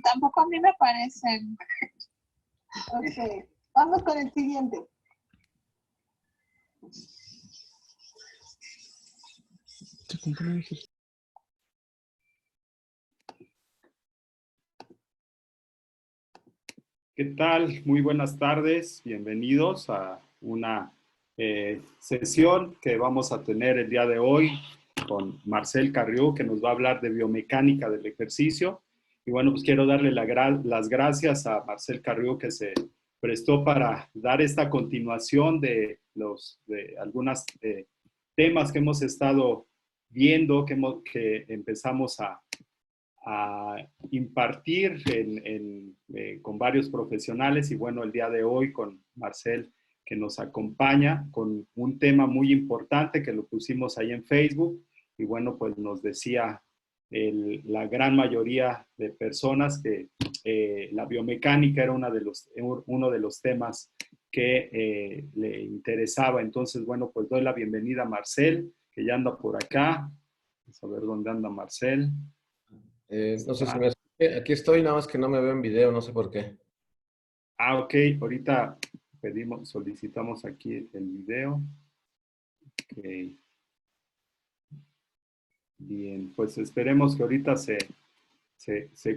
Tampoco a mí me parecen. Ok, vamos con el siguiente. ¿Qué tal? Muy buenas tardes. Bienvenidos a una sesión que vamos a tener el día de hoy con Marcel Carrió, que nos va a hablar de biomecánica del ejercicio. Y bueno, pues quiero darle las gracias a Marcel Carrió, que se prestó para dar esta continuación de algunos temas que hemos estado viendo, que empezamos a impartir con varios profesionales. Y bueno, el día de hoy con Marcel, que nos acompaña con un tema muy importante que lo pusimos ahí en Facebook. Y bueno, pues nos decía la gran mayoría de personas que la biomecánica era uno de los temas que le interesaba. Entonces, bueno, pues doy la bienvenida a Marcel, que ya anda por acá. Vamos a ver dónde anda Marcel. No sé si me... Aquí estoy, nada más que no me veo en video, no sé por qué. Ah, ok. Ahorita solicitamos aquí el video. Okay. Bien, pues esperemos que ahorita se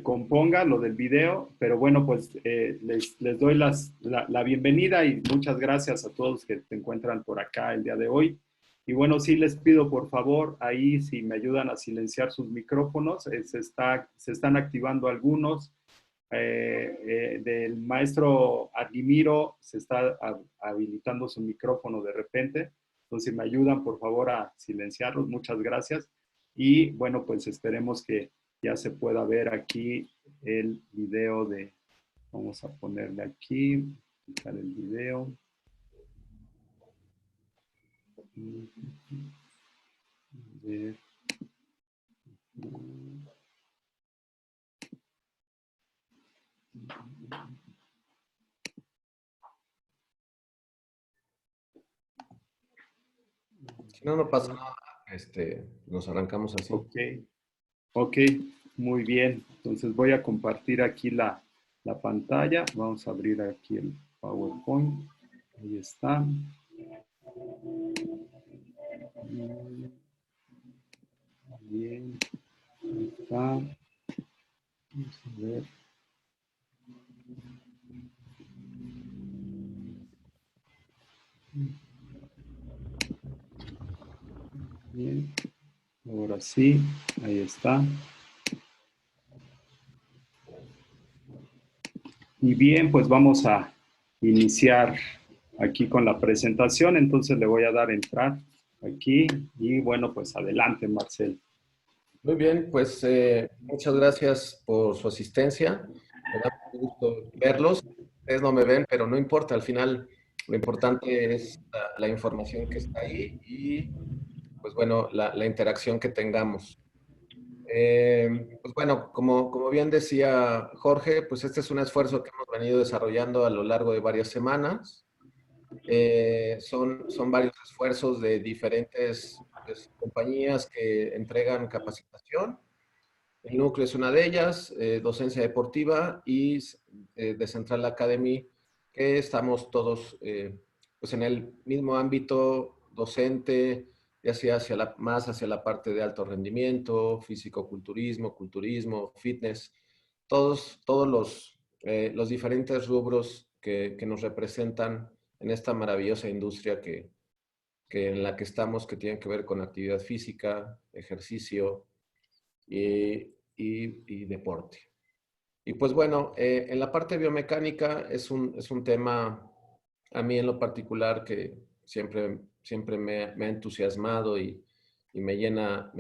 componga lo del video, pero bueno, pues les doy la bienvenida y muchas gracias a todos que se encuentran por acá el día de hoy. Y bueno, sí les pido por favor, ahí si me ayudan a silenciar sus micrófonos, se están activando algunos. Del maestro Argimiro se está habilitando su micrófono de repente. Entonces, si me ayudan por favor a silenciarlos, muchas gracias. Y bueno, pues esperemos que ya se pueda ver aquí el video vamos a ponerle aquí, quitar el video. Si no, no pasa nada. Nos arrancamos así. Ok, muy bien. Entonces voy a compartir aquí la pantalla. Vamos a abrir aquí el PowerPoint. Ahí está. Bien. Ahí está. Vamos a ver. Bien. Ahora sí, ahí está. Y bien, pues vamos a iniciar aquí con la presentación. Entonces le voy a dar entrar aquí. Y bueno, pues adelante, Marcel. Muy bien, pues muchas gracias por su asistencia. Me da mucho gusto verlos. Ustedes no me ven, pero no importa. Al final, lo importante es la información que está ahí y, pues bueno, la interacción que tengamos. Pues bueno, como bien decía Jorge, pues este es un esfuerzo que hemos venido desarrollando a lo largo de varias semanas. Son varios esfuerzos de diferentes pues, compañías que entregan capacitación. El núcleo es una de ellas, docencia deportiva y de Central Academy, que estamos todos pues en el mismo ámbito docente, ya sea más hacia la parte de alto rendimiento, físico-culturismo, culturismo, fitness, todos los diferentes rubros que nos representan en esta maravillosa industria en la que estamos, que tiene que ver con actividad física, ejercicio y deporte. Y pues bueno, en la parte biomecánica es un tema a mí en lo particular que siempre me ha entusiasmado y me llena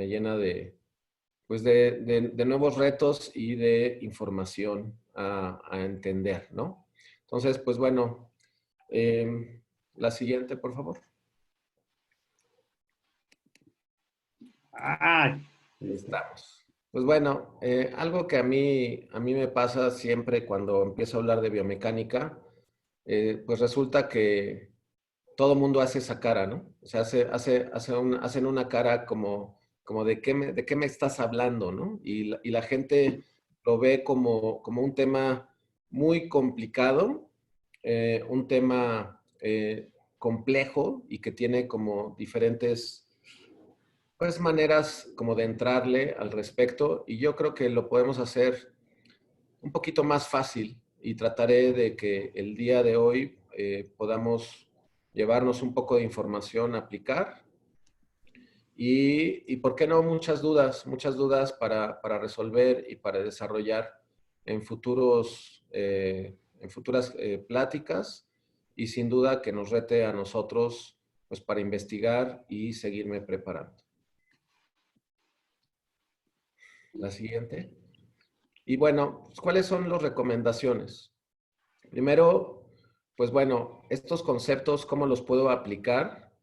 pues de nuevos retos y de información a entender, ¿no? Entonces, pues bueno, la siguiente, por favor. ¡Ay! Ahí estamos. Pues bueno, algo que a mí me pasa siempre cuando empiezo a hablar de biomecánica, pues resulta que todo mundo hace esa cara, ¿no? O sea, hacen una cara como de qué me estás hablando, ¿no? Y la gente lo ve como un tema muy complicado, un tema complejo y que tiene como diferentes, pues, maneras como de entrarle al respecto. Y yo creo que lo podemos hacer un poquito más fácil y trataré de que el día de hoy podamos llevarnos un poco de información a aplicar y ¿por qué no? Muchas dudas para resolver y para desarrollar en en futuras pláticas y sin duda que nos rete a nosotros pues para investigar y seguirme preparando. La siguiente. Y bueno, pues, ¿cuáles son las recomendaciones? Primero, pues bueno, estos conceptos, ¿cómo los puedo aplicar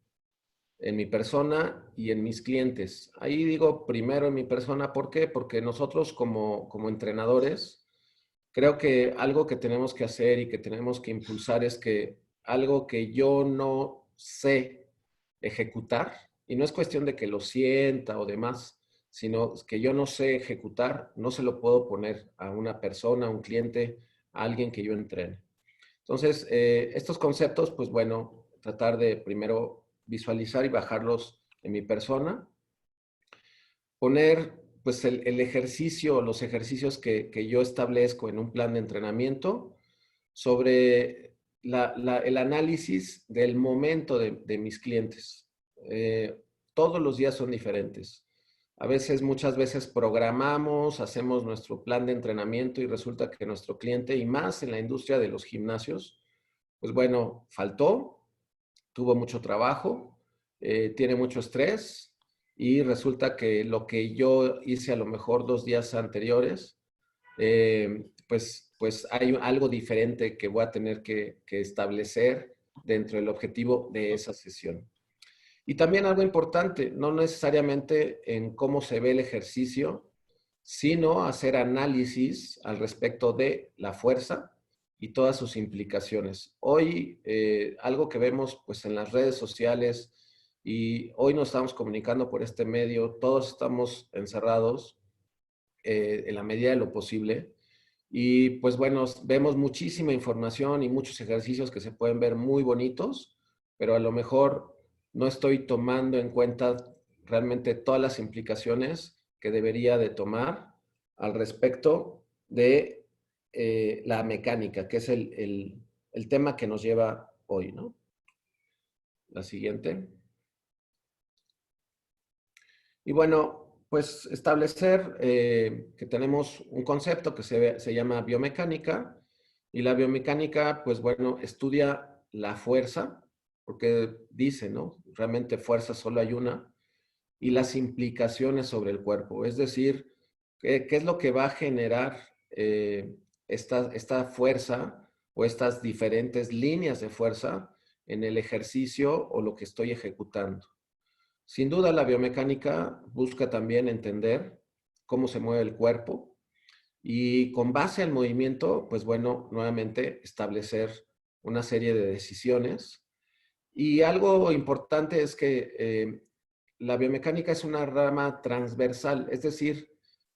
en mi persona y en mis clientes? Ahí digo primero en mi persona, ¿por qué? Porque nosotros como entrenadores, creo que algo que tenemos que hacer y que tenemos que impulsar es que algo que yo no sé ejecutar, y no es cuestión de que lo sienta o demás, sino que yo no sé ejecutar, no se lo puedo poner a una persona, a un cliente, a alguien que yo entrene. Entonces, estos conceptos, pues bueno, tratar de primero visualizar y bajarlos en mi persona, poner pues el ejercicio, los ejercicios que yo establezco en un plan de entrenamiento sobre el análisis del momento de mis clientes. Todos los días son diferentes. A veces, muchas veces programamos, hacemos nuestro plan de entrenamiento y resulta que nuestro cliente, y más en la industria de los gimnasios, pues bueno, faltó, tuvo mucho trabajo, tiene mucho estrés y resulta que lo que yo hice a lo mejor 2 días anteriores, pues hay algo diferente que voy a tener que establecer dentro del objetivo de esa sesión. Y también algo importante, no necesariamente en cómo se ve el ejercicio, sino hacer análisis al respecto de la fuerza y todas sus implicaciones. Hoy, algo que vemos pues en las redes sociales y hoy nos estamos comunicando por este medio, todos estamos encerrados en la medida de lo posible. Y pues bueno, vemos muchísima información y muchos ejercicios que se pueden ver muy bonitos, pero a lo mejor no estoy tomando en cuenta realmente todas las implicaciones que debería de tomar al respecto de la mecánica, que es el tema que nos lleva hoy, ¿no? La siguiente. Y bueno, pues establecer que tenemos un concepto que se llama biomecánica y la biomecánica, pues bueno, estudia la fuerza, porque dice, ¿no? Realmente fuerza solo hay una, y las implicaciones sobre el cuerpo, es decir, qué es lo que va a generar esta fuerza o estas diferentes líneas de fuerza en el ejercicio o lo que estoy ejecutando. Sin duda, la biomecánica busca también entender cómo se mueve el cuerpo y con base al movimiento, pues bueno, nuevamente establecer una serie de decisiones. Y algo importante es que la biomecánica es una rama transversal, es decir,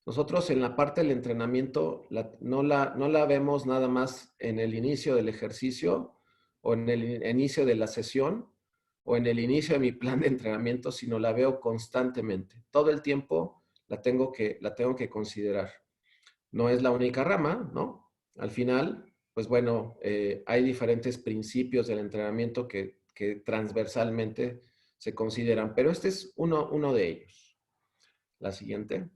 nosotros en la parte del entrenamiento no la vemos nada más en el inicio del ejercicio o en el inicio de la sesión, o en el inicio de mi plan de entrenamiento, sino la veo constantemente. Todo el tiempo la tengo que considerar. No es la única rama, ¿no? Al final, pues bueno, hay diferentes principios del entrenamiento que transversalmente se consideran, pero este es uno de ellos. La siguiente.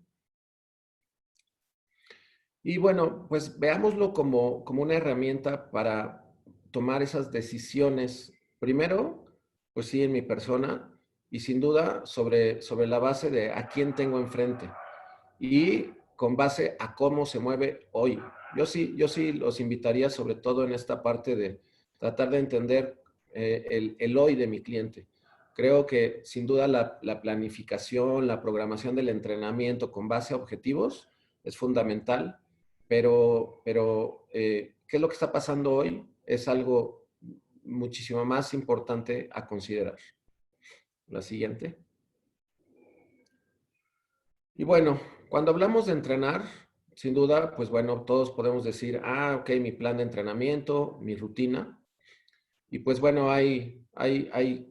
Y bueno, pues veámoslo como una herramienta para tomar esas decisiones. Primero, pues sí, en mi persona y sin duda sobre la base de a quién tengo enfrente. y con base a cómo se mueve hoy. Yo sí los invitaría, sobre todo en esta parte de tratar de entender el hoy de mi cliente. Creo que sin duda la planificación, la programación del entrenamiento con base a objetivos es fundamental, pero ¿qué es lo que está pasando hoy? Es algo muchísimo más importante a considerar. La siguiente. Y bueno, cuando hablamos de entrenar, sin duda, pues bueno, todos podemos decir, ah, ok, mi plan de entrenamiento, mi rutina. Y pues bueno, hay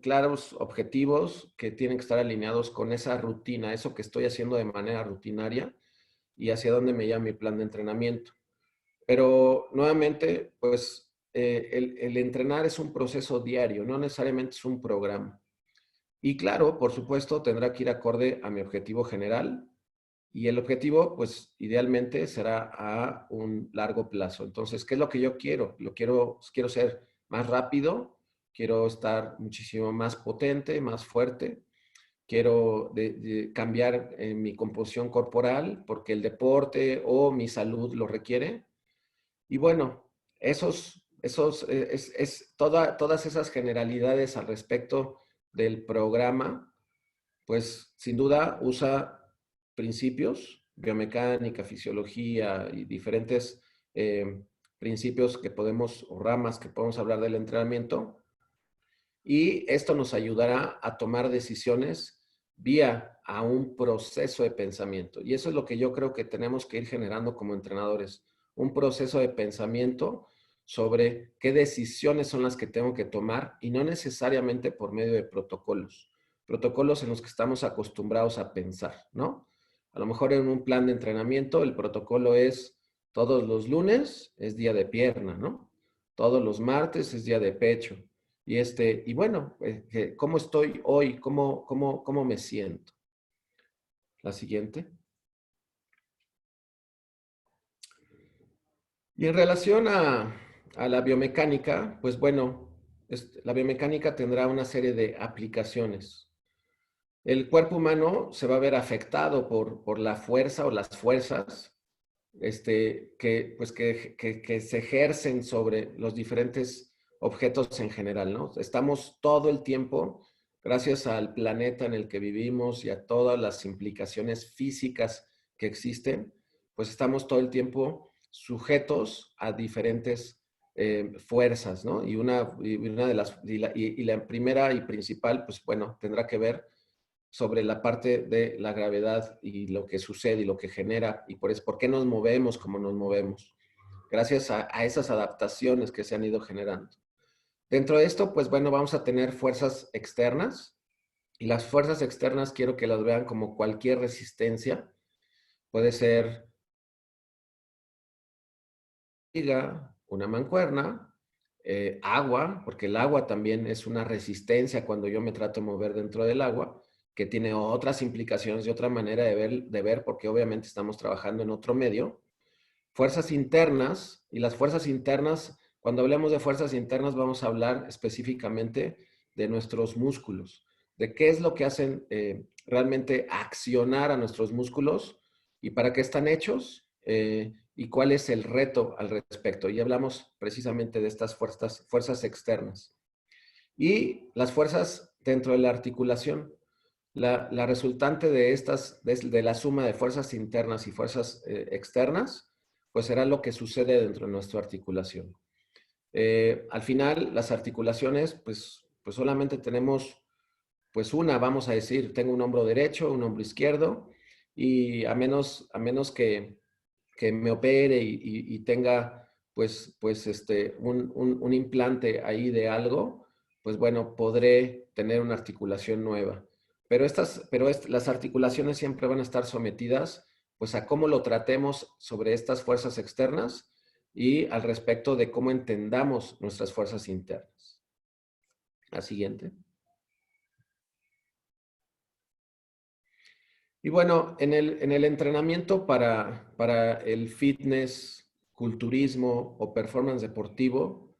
claros objetivos que tienen que estar alineados con esa rutina, eso que estoy haciendo de manera rutinaria y hacia dónde me lleva mi plan de entrenamiento. Pero nuevamente, pues el entrenar es un proceso diario, no necesariamente es un programa. Y claro, por supuesto, tendrá que ir acorde a mi objetivo general, y el objetivo, pues, idealmente será a un largo plazo. Entonces, ¿qué es lo que yo quiero? Quiero ser más rápido, quiero estar muchísimo más potente, más fuerte, quiero cambiar mi composición corporal porque el deporte o mi salud lo requiere. Y bueno, todas esas generalidades al respecto del programa, pues sin duda usa principios, biomecánica, fisiología y diferentes principios que podemos, o ramas que podemos hablar del entrenamiento. Y esto nos ayudará a tomar decisiones vía a un proceso de pensamiento. Y eso es lo que yo creo que tenemos que ir generando como entrenadores. Un proceso de pensamiento sobre qué decisiones son las que tengo que tomar y no necesariamente por medio de protocolos. Protocolos en los que estamos acostumbrados a pensar, ¿no? A lo mejor en un plan de entrenamiento el protocolo es todos los lunes es día de pierna, ¿no? Todos los martes es día de pecho. Y bueno, ¿cómo estoy hoy? ¿Cómo me siento? La siguiente. Y en relación a la biomecánica, pues bueno, la biomecánica tendrá una serie de aplicaciones. El cuerpo humano se va a ver afectado por la fuerza o las fuerzas que se ejercen sobre los diferentes objetos en general, ¿no? Estamos todo el tiempo, gracias al planeta en el que vivimos y a todas las implicaciones físicas que existen, pues estamos todo el tiempo sujetos a diferentes fuerzas, ¿no? Y la primera y principal, pues bueno, tendrá que ver sobre la parte de la gravedad y lo que sucede y lo que genera y por qué nos movemos como nos movemos, gracias a esas adaptaciones que se han ido generando. Dentro de esto, pues bueno, vamos a tener fuerzas externas y las fuerzas externas quiero que las vean como cualquier resistencia. Puede ser una mancuerna, agua, porque el agua también es una resistencia cuando yo me trato de mover dentro del agua, que tiene otras implicaciones y otra manera de ver, porque obviamente estamos trabajando en otro medio. Fuerzas internas, y las fuerzas internas, cuando hablemos de fuerzas internas vamos a hablar específicamente de nuestros músculos, de qué es lo que hacen realmente accionar a nuestros músculos y para qué están hechos y cuál es el reto al respecto. Y hablamos precisamente de estas fuerzas externas. Y las fuerzas dentro de la articulación. La resultante de la suma de fuerzas internas y fuerzas externas, pues será lo que sucede dentro de nuestra articulación. Al final, las articulaciones, pues solamente tenemos, pues vamos a decir, tengo un hombro derecho, un hombro izquierdo, y a menos que me opere y tenga, un implante ahí de algo, pues bueno, podré tener una articulación nueva. Pero las articulaciones siempre van a estar sometidas pues a cómo lo tratemos sobre estas fuerzas externas y al respecto de cómo entendamos nuestras fuerzas internas. La siguiente. Y bueno, en el entrenamiento para el fitness, culturismo o performance deportivo,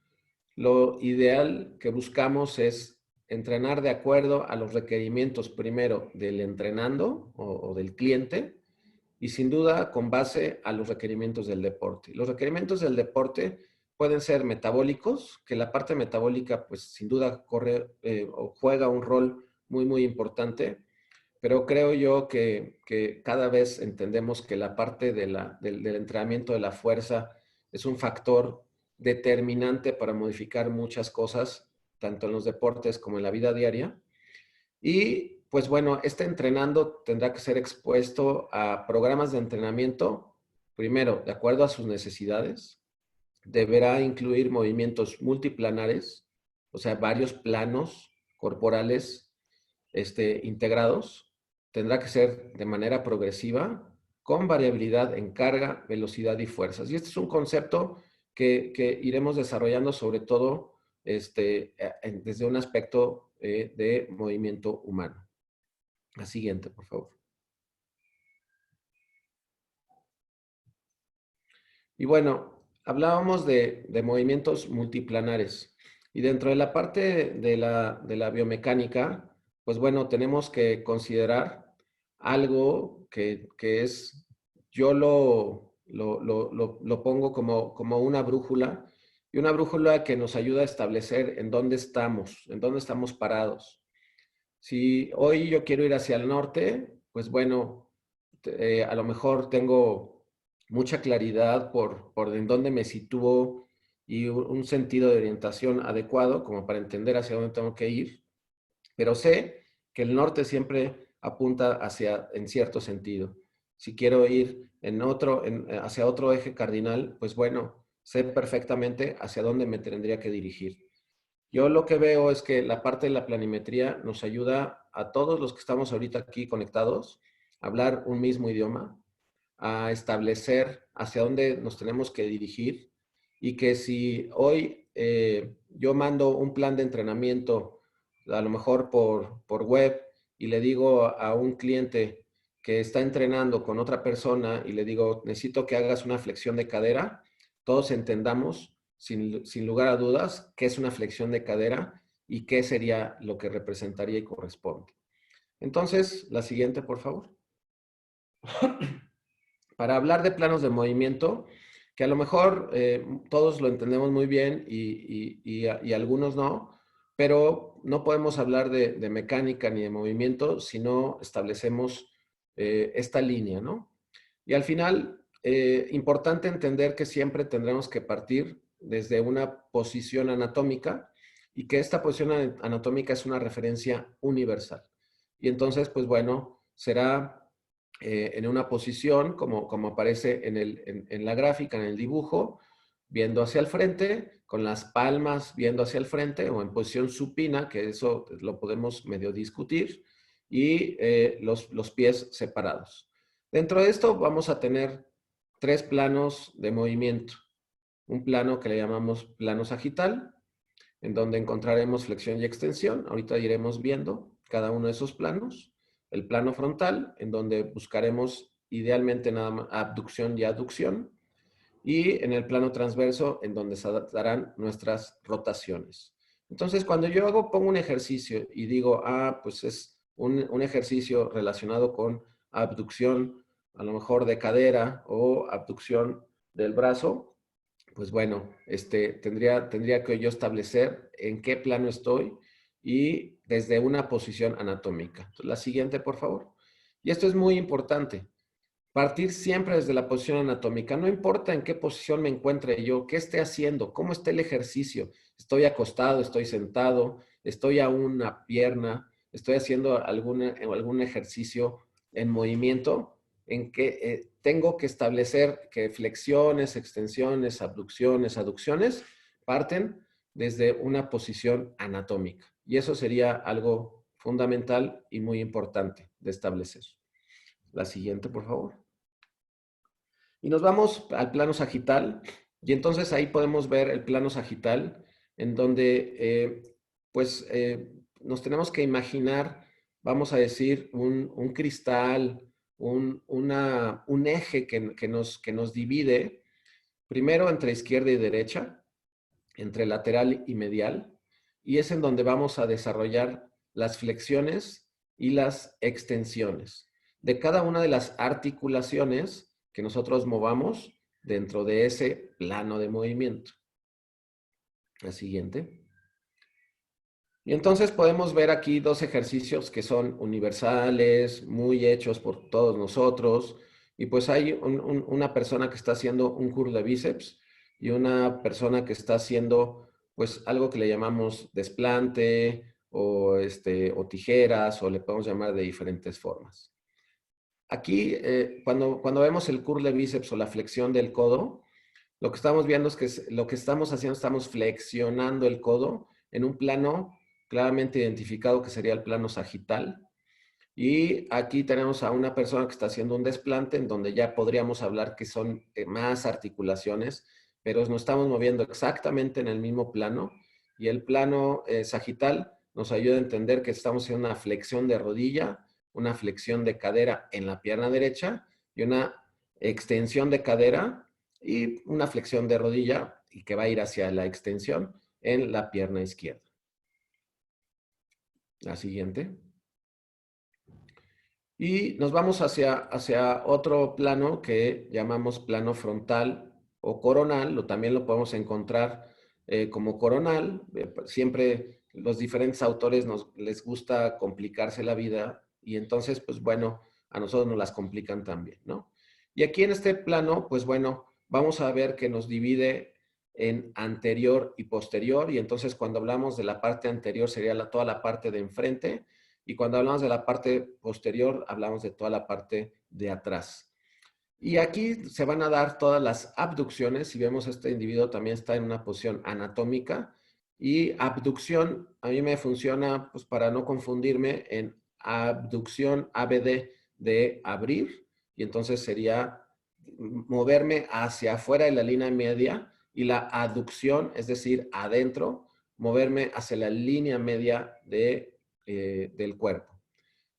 lo ideal que buscamos es entrenar de acuerdo a los requerimientos primero del entrenando o del cliente y sin duda con base a los requerimientos del deporte. Los requerimientos del deporte pueden ser metabólicos, que la parte metabólica pues sin duda corre o juega un rol muy, muy importante, pero creo yo que cada vez entendemos que la parte del entrenamiento de la fuerza es un factor determinante para modificar muchas cosas, tanto en los deportes como en la vida diaria. Y pues bueno, este entrenando tendrá que ser expuesto a programas de entrenamiento, primero, de acuerdo a sus necesidades. Deberá incluir movimientos multiplanares, o sea, varios planos corporales integrados. Tendrá que ser de manera progresiva, con variabilidad en carga, velocidad y fuerzas. Y este es un concepto que iremos desarrollando sobre todo desde un aspecto de movimiento humano. La siguiente, por favor. Y bueno, hablábamos de movimientos multiplanares. Y dentro de la parte de la biomecánica, pues bueno, tenemos que considerar algo que es, yo lo pongo como una brújula, y una brújula que nos ayuda a establecer en dónde estamos parados. Si hoy yo quiero ir hacia el norte, pues bueno, a lo mejor tengo mucha claridad por en dónde me sitúo y un sentido de orientación adecuado como para entender hacia dónde tengo que ir, pero sé que el norte siempre apunta en cierto sentido. Si quiero ir hacia otro eje cardinal, pues bueno, sé perfectamente hacia dónde me tendría que dirigir. Yo lo que veo es que la parte de la planimetría nos ayuda a todos los que estamos ahorita aquí conectados a hablar un mismo idioma, a establecer hacia dónde nos tenemos que dirigir y que si hoy yo mando un plan de entrenamiento, a lo mejor por web, y le digo a un cliente que está entrenando con otra persona y le digo, necesito que hagas una flexión de cadera, todos entendamos sin lugar a dudas qué es una flexión de cadera y qué sería lo que representaría y corresponde. Entonces, la siguiente, por favor. Para hablar de planos de movimiento, que a lo mejor todos lo entendemos muy bien y algunos no, pero no podemos hablar de mecánica ni de movimiento si no establecemos esta línea, ¿no? Y al final, importante entender que siempre tendremos que partir desde una posición anatómica y que esta posición anatómica es una referencia universal. Y entonces, pues bueno, será en una posición como aparece en la gráfica, en el dibujo, viendo hacia el frente, con las palmas viendo hacia el frente o en posición supina, que eso lo podemos medio discutir, y los pies separados. Dentro de esto vamos a tener 3 planos de movimiento. Un plano que le llamamos plano sagital, en donde encontraremos flexión y extensión. Ahorita iremos viendo cada uno de esos planos. El plano frontal, en donde buscaremos idealmente nada más abducción y aducción. Y en el plano transverso, en donde se darán nuestras rotaciones. Entonces, cuando yo pongo un ejercicio y digo, pues es un ejercicio relacionado con abducción, a lo mejor de cadera o abducción del brazo, pues bueno, tendría que yo establecer en qué plano estoy y desde una posición anatómica. Entonces, la siguiente, por favor. Y esto es muy importante. Partir siempre desde la posición anatómica. No importa en qué posición me encuentre yo, qué esté haciendo, cómo esté el ejercicio. Estoy acostado, estoy sentado, estoy a una pierna, estoy haciendo algún ejercicio en movimiento, en que tengo que establecer que flexiones, extensiones, abducciones, aducciones parten desde una posición anatómica. Y eso sería algo fundamental y muy importante de establecer. La siguiente, por favor. Y nos vamos al plano sagital. Y entonces ahí podemos ver el plano sagital, en donde nos tenemos que imaginar, vamos a decir, un cristal, un eje que nos divide, primero entre izquierda y derecha, entre lateral y medial, y es en donde vamos a desarrollar las flexiones y las extensiones. de cada una de las articulaciones que nosotros movamos dentro de ese plano de movimiento. La siguiente. Y entonces podemos ver aquí dos ejercicios que son universales, muy hechos por todos nosotros. Y pues hay una persona que está haciendo un curl de bíceps y una persona que está haciendo pues algo que le llamamos desplante o tijeras, o le podemos llamar de diferentes formas. Aquí, cuando vemos el curl de bíceps o la flexión del codo, lo que estamos viendo es que lo que estamos haciendo, estamos flexionando el codo en un plano claramente identificado que sería el plano sagital. Y aquí tenemos a una persona que está haciendo un desplante en donde ya podríamos hablar que son más articulaciones, pero nos estamos moviendo exactamente en el mismo plano. Y el plano sagital nos ayuda a entender que estamos haciendo una flexión de rodilla, una flexión de cadera en la pierna derecha y una extensión de cadera y una flexión de rodilla y que va a ir hacia la extensión en la pierna izquierda. La siguiente. Y nos vamos hacia otro plano que llamamos plano frontal o coronal, o también lo podemos encontrar como coronal. Siempre los diferentes autores les gusta complicarse la vida y entonces, pues bueno, a nosotros nos las complican también, ¿no? Y aquí en este plano, pues bueno, vamos a ver que nos divide en anterior y posterior, y entonces cuando hablamos de la parte anterior sería toda la parte de enfrente, y cuando hablamos de la parte posterior, hablamos de toda la parte de atrás. Y aquí se van a dar todas las abducciones. Si vemos, este individuo también está en una posición anatómica. Y abducción, a mí me funciona, pues para no confundirme, en abducción ABD de abrir. Y entonces sería moverme hacia afuera de la línea media. Y la aducción, es decir, adentro, moverme hacia la línea media del cuerpo.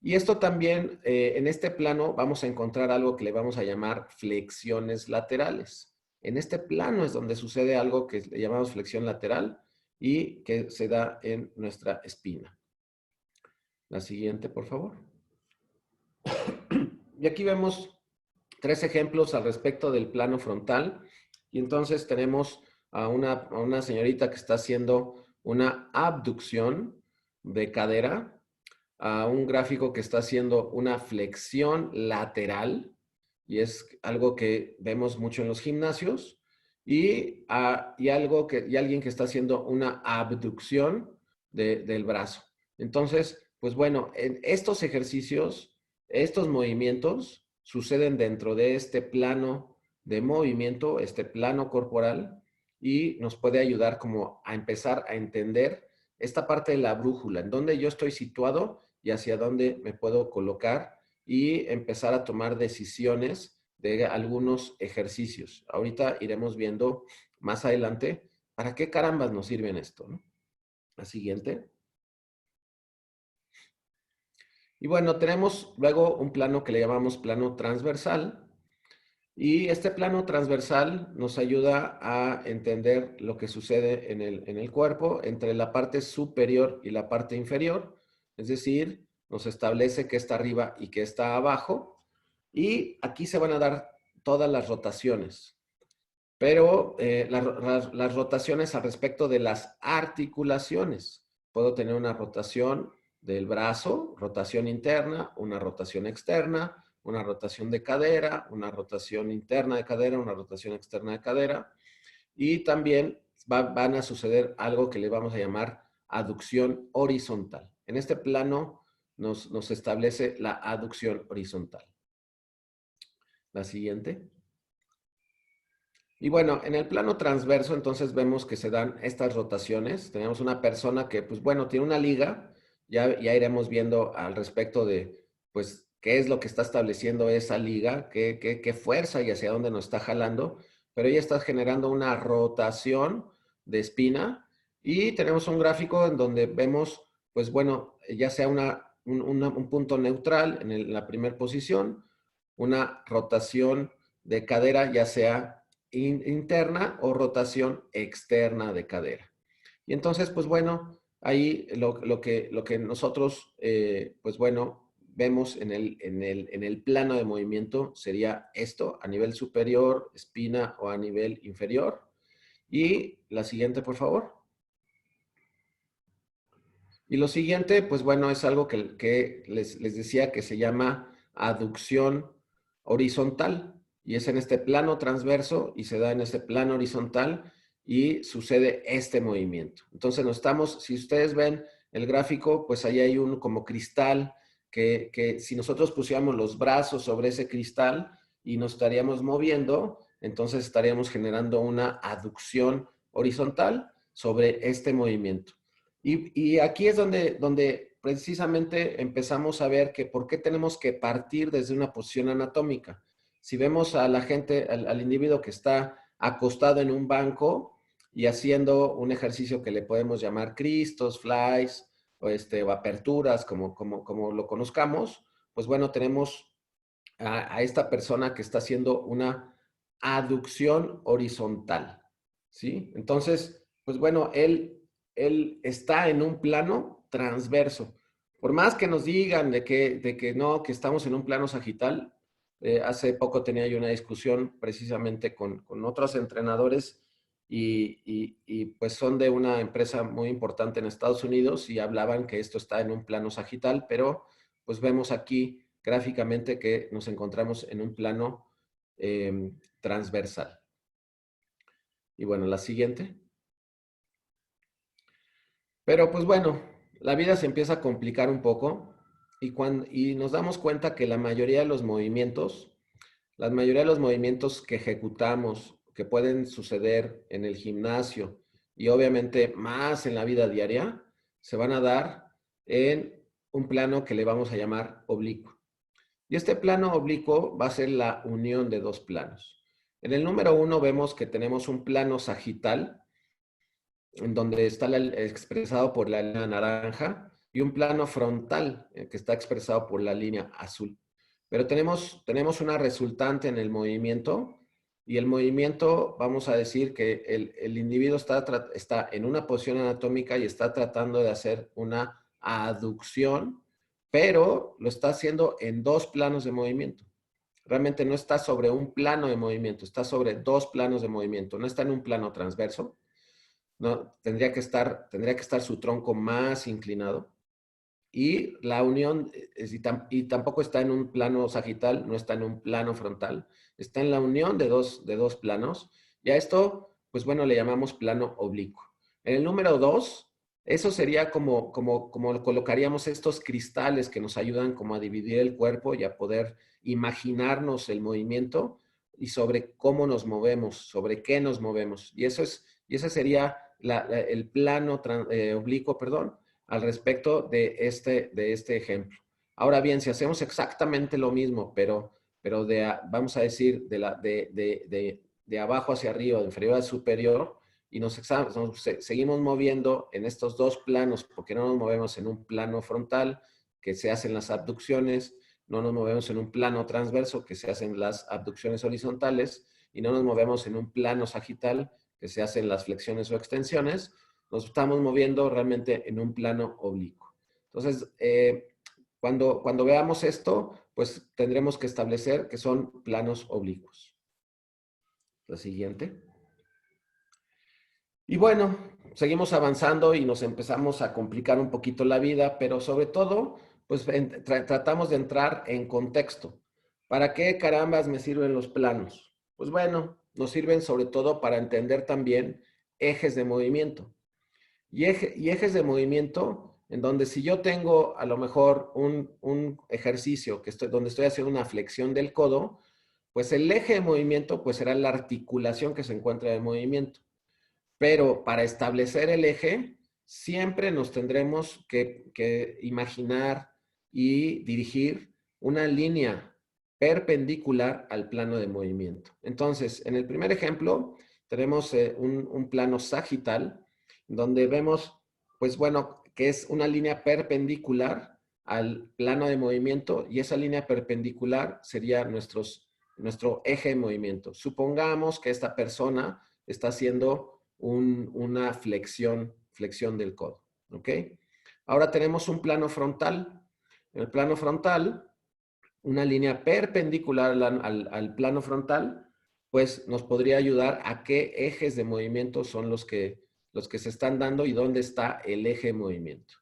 Y esto también, en este plano, vamos a encontrar algo que le vamos a llamar flexiones laterales. En este plano es donde sucede algo que le llamamos flexión lateral y que se da en nuestra espina. La siguiente, por favor. Y aquí vemos 3 ejemplos al respecto del plano frontal. Y entonces tenemos a una señorita que está haciendo una abducción de cadera, a un gráfico que está haciendo una flexión lateral, y es algo que vemos mucho en los gimnasios, y alguien que está haciendo una abducción del brazo. Entonces, pues bueno, en estos ejercicios, estos movimientos suceden dentro de este plano de movimiento, este plano corporal, y nos puede ayudar como a empezar a entender esta parte de la brújula, en donde yo estoy situado y hacia dónde me puedo colocar y empezar a tomar decisiones de algunos ejercicios. Ahorita iremos viendo más adelante para qué carambas nos sirven esto, ¿no? La siguiente. Y bueno, tenemos luego un plano que le llamamos plano transversal. Y este plano transversal nos ayuda a entender lo que sucede en el cuerpo entre la parte superior y la parte inferior. Es decir, nos establece qué está arriba y qué está abajo. Y aquí se van a dar todas las rotaciones. Pero las rotaciones al respecto de las articulaciones. Puedo tener una rotación del brazo, rotación interna, una rotación externa, una rotación de cadera, una rotación interna de cadera, una rotación externa de cadera. Y también van a suceder algo que le vamos a llamar aducción horizontal. En este plano nos establece la aducción horizontal. La siguiente. Y bueno, en el plano transverso entonces vemos que se dan estas rotaciones. Tenemos una persona que, pues bueno, tiene una liga. Ya iremos viendo al respecto de, pues, qué es lo que está estableciendo esa liga, qué fuerza y hacia dónde nos está jalando. Pero ella está generando una rotación de espina. Y tenemos un gráfico en donde vemos, pues bueno, ya sea un punto neutral en la primera posición, una rotación de cadera, ya sea interna o rotación externa de cadera. Y entonces, pues bueno, ahí lo que nosotros, pues bueno, vemos en el plano de movimiento sería esto, a nivel superior, espina, o a nivel inferior. Y la siguiente, por favor. Y lo siguiente, pues bueno, es algo que les decía que se llama aducción horizontal. Y es en este plano transverso y se da en este plano horizontal y sucede este movimiento. Entonces, si ustedes ven el gráfico, pues ahí hay un como cristal que si nosotros pusiéramos los brazos sobre ese cristal y nos estaríamos moviendo, entonces estaríamos generando una aducción horizontal sobre este movimiento. Y aquí es donde precisamente empezamos a ver que por qué tenemos que partir desde una posición anatómica. Si vemos a la gente, al individuo que está acostado en un banco y haciendo un ejercicio que le podemos llamar cristos, flies, o aperturas, como lo conozcamos, pues bueno, tenemos a esta persona que está haciendo una aducción horizontal, ¿sí? Entonces, pues bueno, él está en un plano transverso. Por más que nos digan de que no, que estamos en un plano sagital, hace poco tenía yo una discusión precisamente con otros entrenadores y pues son de una empresa muy importante en Estados Unidos y hablaban que esto está en un plano sagital, pero pues vemos aquí gráficamente que nos encontramos en un plano transversal. Y bueno, la siguiente. Pero pues bueno, la vida se empieza a complicar un poco y nos damos cuenta que la mayoría de los movimientos que ejecutamos, que pueden suceder en el gimnasio y obviamente más en la vida diaria, se van a dar en un plano que le vamos a llamar oblicuo. Y este plano oblicuo va a ser la unión de dos planos. En el número 1 vemos que tenemos un plano sagital, en donde está expresado por la línea naranja, y un plano frontal, que está expresado por la línea azul. Pero tenemos una resultante en el movimiento, y el movimiento, vamos a decir que el individuo está en una posición anatómica y está tratando de hacer una aducción, pero lo está haciendo en dos planos de movimiento. Realmente no está sobre un plano de movimiento, está sobre dos planos de movimiento. No está en un plano transverso, ¿no? Tendría que estar su tronco más inclinado. Y la unión, y tampoco está en un plano sagital, no está en un plano frontal, está en la unión de dos planos. Y a esto, pues bueno, le llamamos plano oblicuo. En el número 2, eso sería como colocaríamos estos cristales que nos ayudan como a dividir el cuerpo y a poder imaginarnos el movimiento y sobre cómo nos movemos, sobre qué nos movemos. Y ese sería el plano oblicuo, perdón, al respecto de este ejemplo. Ahora bien, si hacemos exactamente lo mismo, pero vamos a decir de abajo hacia arriba, de inferior a superior, y seguimos moviendo en estos dos planos, porque no nos movemos en un plano frontal, que se hacen las abducciones, no nos movemos en un plano transverso, que se hacen las abducciones horizontales, y no nos movemos en un plano sagital, que se hacen las flexiones o extensiones, nos estamos moviendo realmente en un plano oblicuo. Entonces, cuando veamos esto, pues tendremos que establecer que son planos oblicuos. La siguiente. Y bueno, seguimos avanzando y nos empezamos a complicar un poquito la vida, pero sobre todo, pues tratamos de entrar en contexto. ¿Para qué carambas me sirven los planos? Pues bueno, nos sirven sobre todo para entender también ejes de movimiento. Y ejes de movimiento en donde si yo tengo a lo mejor un ejercicio donde estoy haciendo una flexión del codo, pues el eje de movimiento pues será la articulación que se encuentra en movimiento. Pero para establecer el eje, siempre nos tendremos que imaginar y dirigir una línea perpendicular al plano de movimiento. Entonces, en el primer ejemplo, tenemos un plano sagital, donde vemos, pues bueno, que es una línea perpendicular al plano de movimiento, y esa línea perpendicular sería nuestro eje de movimiento. Supongamos que esta persona está haciendo una flexión del codo, ¿ok? Ahora tenemos un plano frontal. en el plano frontal, una línea perpendicular al plano frontal, pues nos podría ayudar a qué ejes de movimiento son los que se están dando y dónde está el eje de movimiento.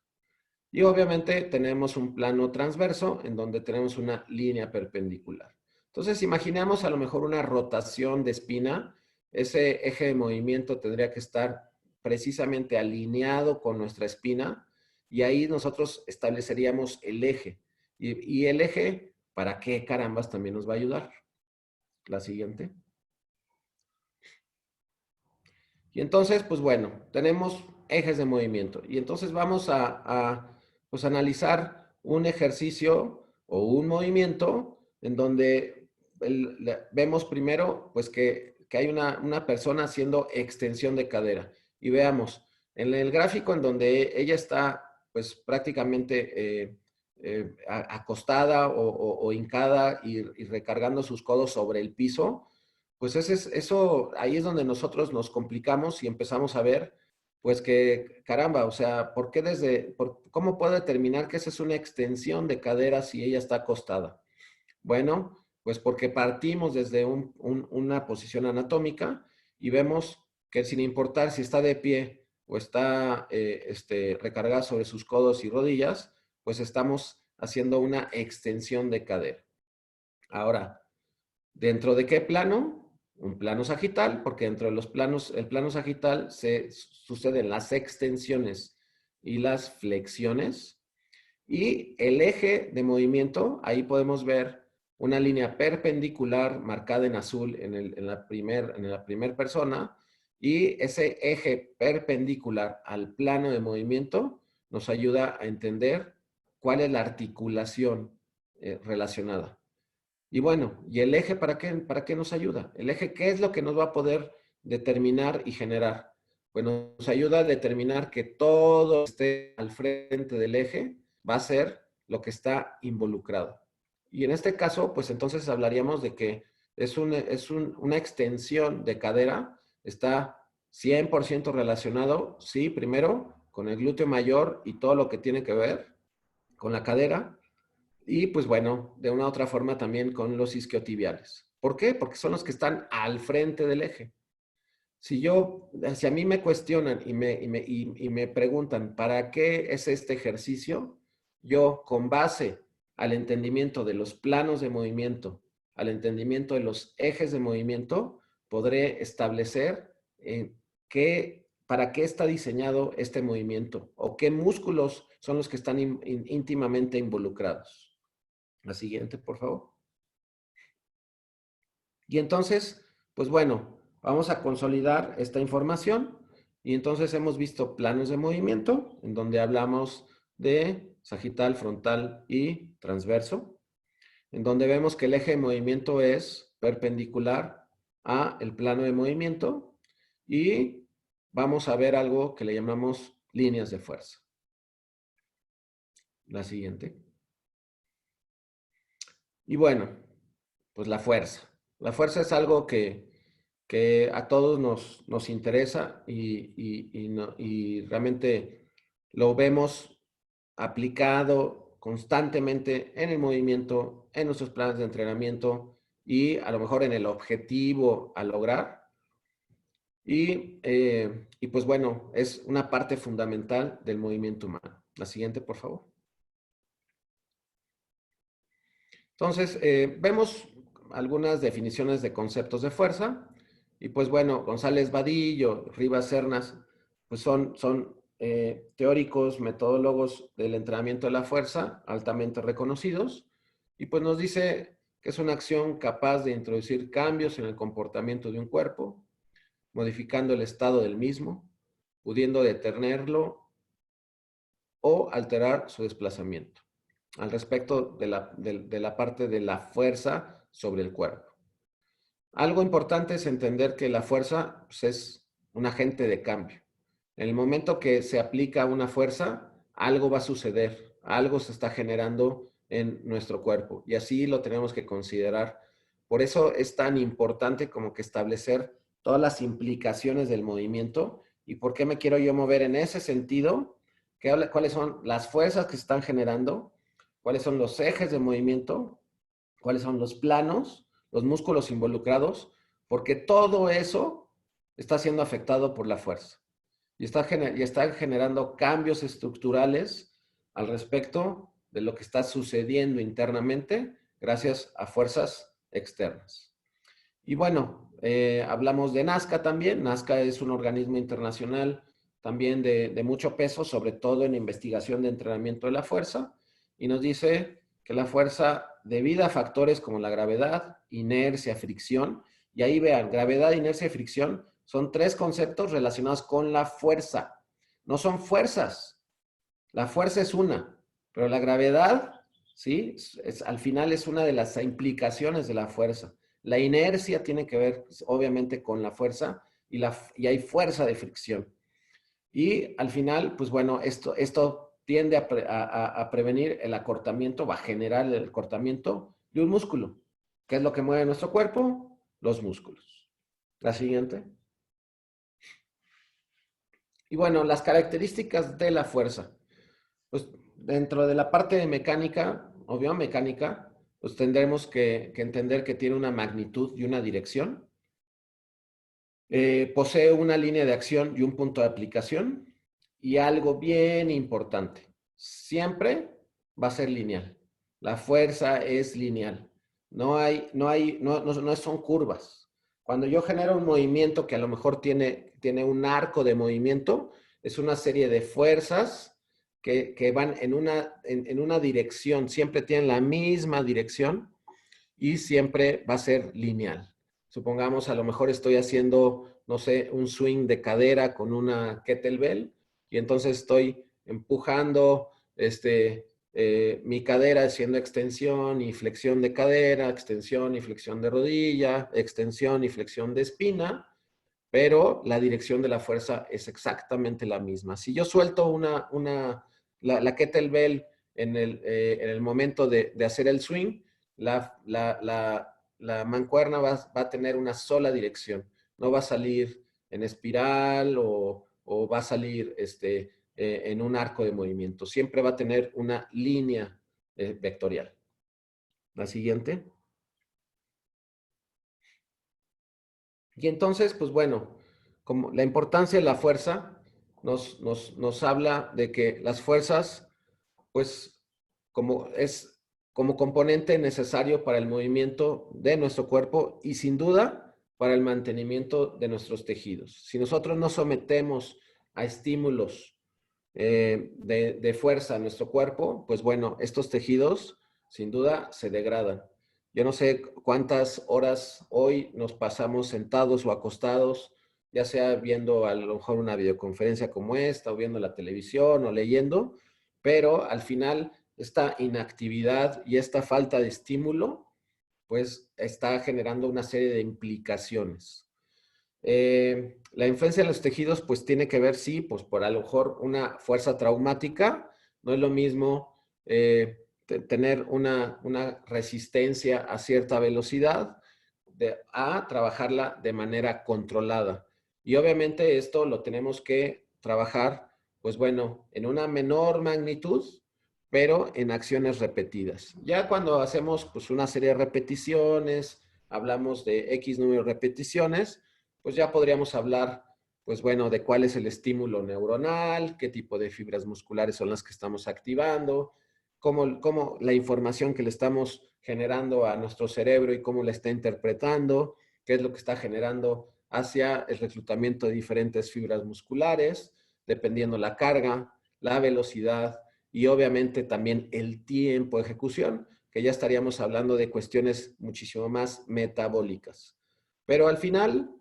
Y obviamente tenemos un plano transverso en donde tenemos una línea perpendicular. Entonces, imaginemos a lo mejor una rotación de espina. Ese eje de movimiento tendría que estar precisamente alineado con nuestra espina y ahí nosotros estableceríamos el eje. Y el eje, ¿para qué carambas también nos va a ayudar? La siguiente. Y entonces, pues bueno, tenemos ejes de movimiento. Y entonces vamos pues, analizar un ejercicio o un movimiento en donde vemos primero pues que hay una persona haciendo extensión de cadera. Y veamos, en el gráfico en donde ella está pues prácticamente acostada o hincada y recargando sus codos sobre el piso, pues eso, ahí es donde nosotros nos complicamos y empezamos a ver, pues que, caramba, o sea, ¿cómo puedo determinar que esa es una extensión de cadera si ella está acostada? Bueno, pues porque partimos desde una posición anatómica y vemos que sin importar si está de pie o está recargada sobre sus codos y rodillas, pues estamos haciendo una extensión de cadera. Ahora, ¿dentro de qué plano? Un plano sagital, porque dentro de el plano sagital suceden las extensiones y las flexiones. Y el eje de movimiento, ahí podemos ver una línea perpendicular marcada en azul en la primer persona. Y ese eje perpendicular al plano de movimiento nos ayuda a entender cuál es la articulación relacionada. Y bueno, ¿y el eje para qué nos ayuda? El eje, ¿qué es lo que nos va a poder determinar y generar? Bueno, nos ayuda a determinar que todo esté al frente del eje va a ser lo que está involucrado. Y en este caso, pues entonces hablaríamos de que es una extensión de cadera, está 100% relacionado, sí, primero con el glúteo mayor y todo lo que tiene que ver con la cadera, y pues bueno, de una u otra forma también con los isquiotibiales. ¿Por qué? Porque son los que están al frente del eje. Si a mí me cuestionan y me preguntan, ¿para qué es este ejercicio? Yo, con base al entendimiento de los planos de movimiento, al entendimiento de los ejes de movimiento, podré establecer para qué está diseñado este movimiento o qué músculos son los que están íntimamente involucrados. La siguiente, por favor. Y entonces, pues bueno, vamos a consolidar esta información. Y entonces hemos visto planos de movimiento, en donde hablamos de sagital, frontal y transverso, en donde vemos que el eje de movimiento es perpendicular a el plano de movimiento y vamos a ver algo que le llamamos líneas de fuerza. La siguiente. Y bueno, pues la fuerza. La fuerza es algo que a todos nos interesa y realmente lo vemos aplicado constantemente en el movimiento, en nuestros planes de entrenamiento y a lo mejor en el objetivo a lograr. Y pues bueno, es una parte fundamental del movimiento humano. La siguiente, por favor. Entonces, vemos algunas definiciones de conceptos de fuerza. Y pues bueno, González Vadillo, Rivas Cernas, pues son teóricos, metodólogos del entrenamiento de la fuerza, altamente reconocidos. Y pues nos dice que es una acción capaz de introducir cambios en el comportamiento de un cuerpo, modificando el estado del mismo, pudiendo detenerlo o alterar su desplazamiento, al respecto de la parte de la fuerza sobre el cuerpo. Algo importante es entender que la fuerza pues, es un agente de cambio. En el momento que se aplica una fuerza, algo va a suceder, algo se está generando en nuestro cuerpo y así lo tenemos que considerar. Por eso es tan importante como que establecer todas las implicaciones del movimiento y por qué me quiero yo mover en ese sentido, cuáles son las fuerzas que se están generando cuáles son los ejes de movimiento, cuáles son los planos, los músculos involucrados, porque todo eso está siendo afectado por la fuerza. Y está generando cambios estructurales al respecto de lo que está sucediendo internamente gracias a fuerzas externas. Y bueno, hablamos de NASCA también. NASCA es un organismo internacional también de mucho peso, sobre todo en investigación de entrenamiento de la fuerza, y nos dice que la fuerza, debido a factores como la gravedad, inercia, fricción, y ahí vean, gravedad, inercia y fricción son tres conceptos relacionados con la fuerza. No son fuerzas. La fuerza es una, pero la gravedad, ¿sí? Al final es una de las implicaciones de la fuerza. La inercia tiene que ver, pues, obviamente, con la fuerza y hay fuerza de fricción. Y al final, pues bueno, esto tiende a prevenir el acortamiento, va a generar el acortamiento de un músculo. ¿Qué es lo que mueve nuestro cuerpo? Los músculos. La siguiente. Y bueno, las características de la fuerza. Pues dentro de la parte de mecánica, o biomecánica, pues tendremos que entender que tiene una magnitud y una dirección. Posee una línea de acción y un punto de aplicación. Y algo bien importante, siempre va a ser lineal. La fuerza es lineal. No son curvas. Cuando yo genero un movimiento que a lo mejor tiene un arco de movimiento, es una serie de fuerzas que van en una dirección, siempre tienen la misma dirección y siempre va a ser lineal. Supongamos, a lo mejor estoy haciendo, no sé, un swing de cadera con una kettlebell y entonces estoy empujando mi cadera haciendo extensión y flexión de cadera, extensión y flexión de rodilla, extensión y flexión de espina, pero la dirección de la fuerza es exactamente la misma. Si yo suelto la kettlebell en el momento de hacer el swing, la mancuerna va a tener una sola dirección. No va a salir en espiral o va a salir en un arco de movimiento. Siempre va a tener una línea vectorial. La siguiente. Y entonces, pues bueno, como la importancia de la fuerza nos habla de que las fuerzas, pues como componente necesario para el movimiento de nuestro cuerpo y sin duda para el mantenimiento de nuestros tejidos. Si nosotros no sometemos a estímulos de fuerza a nuestro cuerpo, pues bueno, estos tejidos sin duda se degradan. Yo no sé cuántas horas hoy nos pasamos sentados o acostados, ya sea viendo a lo mejor una videoconferencia como esta, o viendo la televisión, o leyendo, pero al final esta inactividad y esta falta de estímulo, pues está generando una serie de implicaciones. La influencia de los tejidos, pues tiene que ver, sí, pues por a lo mejor una fuerza traumática. No es lo mismo tener una resistencia a cierta velocidad a trabajarla de manera controlada. Y obviamente esto lo tenemos que trabajar, pues bueno, en una menor magnitud, pero en acciones repetidas. Ya cuando hacemos pues una serie de repeticiones, hablamos de X número de repeticiones, pues ya podríamos hablar, pues bueno, de cuál es el estímulo neuronal, qué tipo de fibras musculares son las que estamos activando, cómo la información que le estamos generando a nuestro cerebro y cómo la está interpretando, qué es lo que está generando hacia el reclutamiento de diferentes fibras musculares, dependiendo la carga, la velocidad y obviamente también el tiempo de ejecución, que ya estaríamos hablando de cuestiones muchísimo más metabólicas. Pero al final,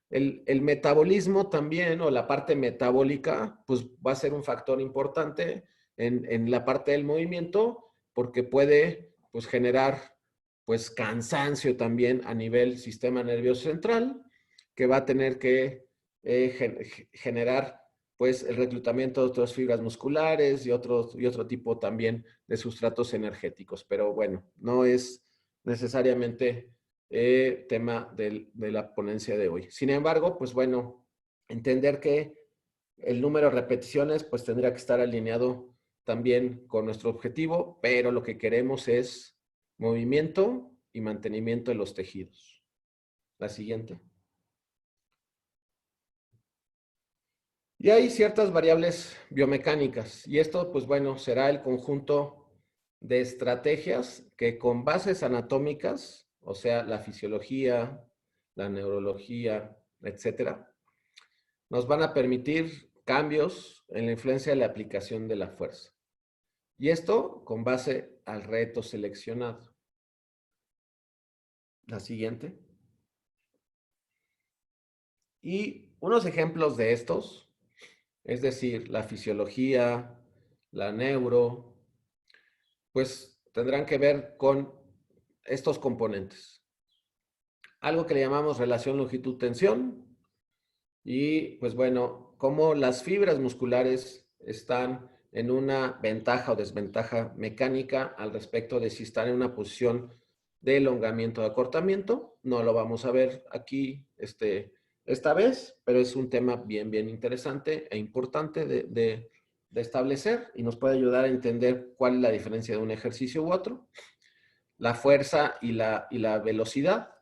el metabolismo también, o la parte metabólica, pues va a ser un factor importante en la parte del movimiento, porque puede pues generar pues cansancio también a nivel sistema nervioso central, que va a tener que generar pues el reclutamiento de otras fibras musculares y otro tipo también de sustratos energéticos. Pero bueno, no es necesariamente tema de la ponencia de hoy. Sin embargo, pues bueno, entender que el número de repeticiones pues tendría que estar alineado también con nuestro objetivo, pero lo que queremos es movimiento y mantenimiento de los tejidos. La siguiente. Y hay ciertas variables biomecánicas, y esto, pues bueno, será el conjunto de estrategias que con bases anatómicas, o sea, la fisiología, la neurología, etcétera, nos van a permitir cambios en la influencia de la aplicación de la fuerza. Y esto con base al reto seleccionado. La siguiente. Y unos ejemplos de estos, es decir, la fisiología, la neuro, pues tendrán que ver con estos componentes. Algo que le llamamos relación longitud-tensión y pues bueno, cómo las fibras musculares están en una ventaja o desventaja mecánica al respecto de si están en una posición de elongamiento o acortamiento. No lo vamos a ver aquí esta vez, pero es un tema bien interesante e importante de establecer y nos puede ayudar a entender cuál es la diferencia de un ejercicio u otro. La fuerza y la velocidad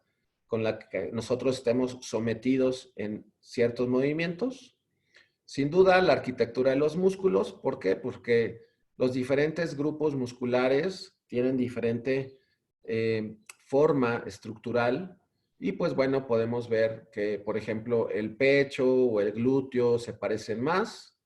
con la que nosotros estemos sometidos en ciertos movimientos. Sin duda, la arquitectura de los músculos. ¿Por qué? Porque los diferentes grupos musculares tienen diferente forma estructural y pues bueno, podemos ver que, por ejemplo, el pecho o el glúteo se parecen más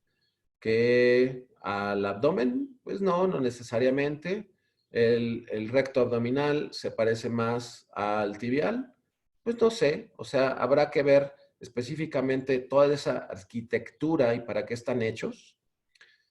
que al abdomen. Pues no necesariamente. El recto abdominal se parece más al tibial. Pues no sé, o sea, habrá que ver específicamente toda esa arquitectura y para qué están hechos.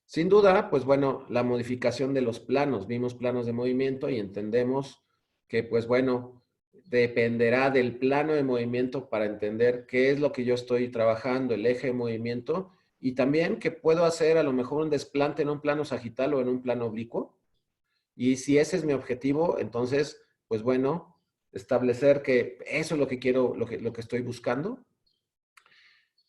Sin duda, pues bueno, la modificación de los planos. Vimos planos de movimiento y entendemos que, pues bueno, dependerá del plano de movimiento para entender qué es lo que yo estoy trabajando, el eje de movimiento, y también que puedo hacer a lo mejor un desplante en un plano sagital o en un plano oblicuo. Y si ese es mi objetivo, entonces, pues bueno, establecer que eso es lo que quiero, lo que estoy buscando.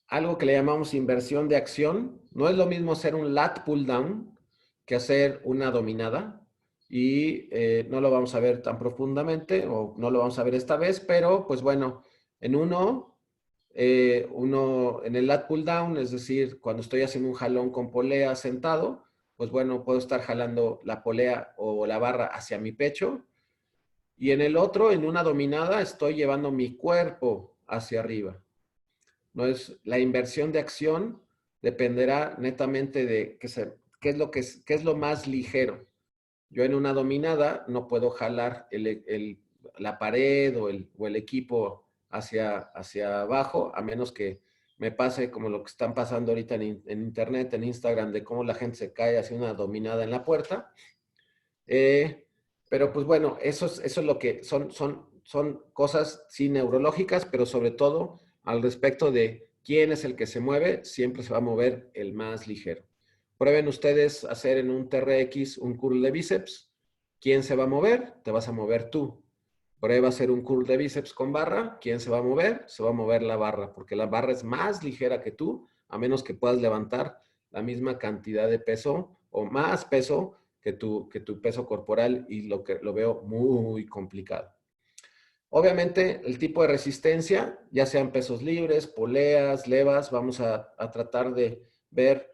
Algo que le llamamos inversión de acción. No es lo mismo hacer un lat pull down que hacer una dominada. Y no lo vamos a ver tan profundamente o no lo vamos a ver esta vez, pero pues bueno, en en el lat pull down, es decir, cuando estoy haciendo un jalón con polea sentado, pues bueno, puedo estar jalando la polea o la barra hacia mi pecho. Y en el otro, en una dominada, estoy llevando mi cuerpo hacia arriba. No es la inversión de acción, dependerá netamente de qué es lo más ligero. Yo en una dominada no puedo jalar la pared o el equipo hacia abajo, a menos que me pase como lo que están pasando ahorita en internet, en Instagram, de cómo la gente se cae hacia una dominada en la puerta. Pero pues bueno, eso es lo que son cosas sí neurológicas, pero sobre todo al respecto de quién es el que se mueve, siempre se va a mover el más ligero. Prueben ustedes hacer en un TRX un curl de bíceps. ¿Quién se va a mover? Te vas a mover tú. Prueba hacer un curl de bíceps con barra. ¿Quién se va a mover? Se va a mover la barra, porque la barra es más ligera que tú, a menos que puedas levantar la misma cantidad de peso o más peso que tu peso corporal, y lo veo muy complicado. Obviamente, el tipo de resistencia, ya sean pesos libres, poleas, levas, vamos a tratar de ver,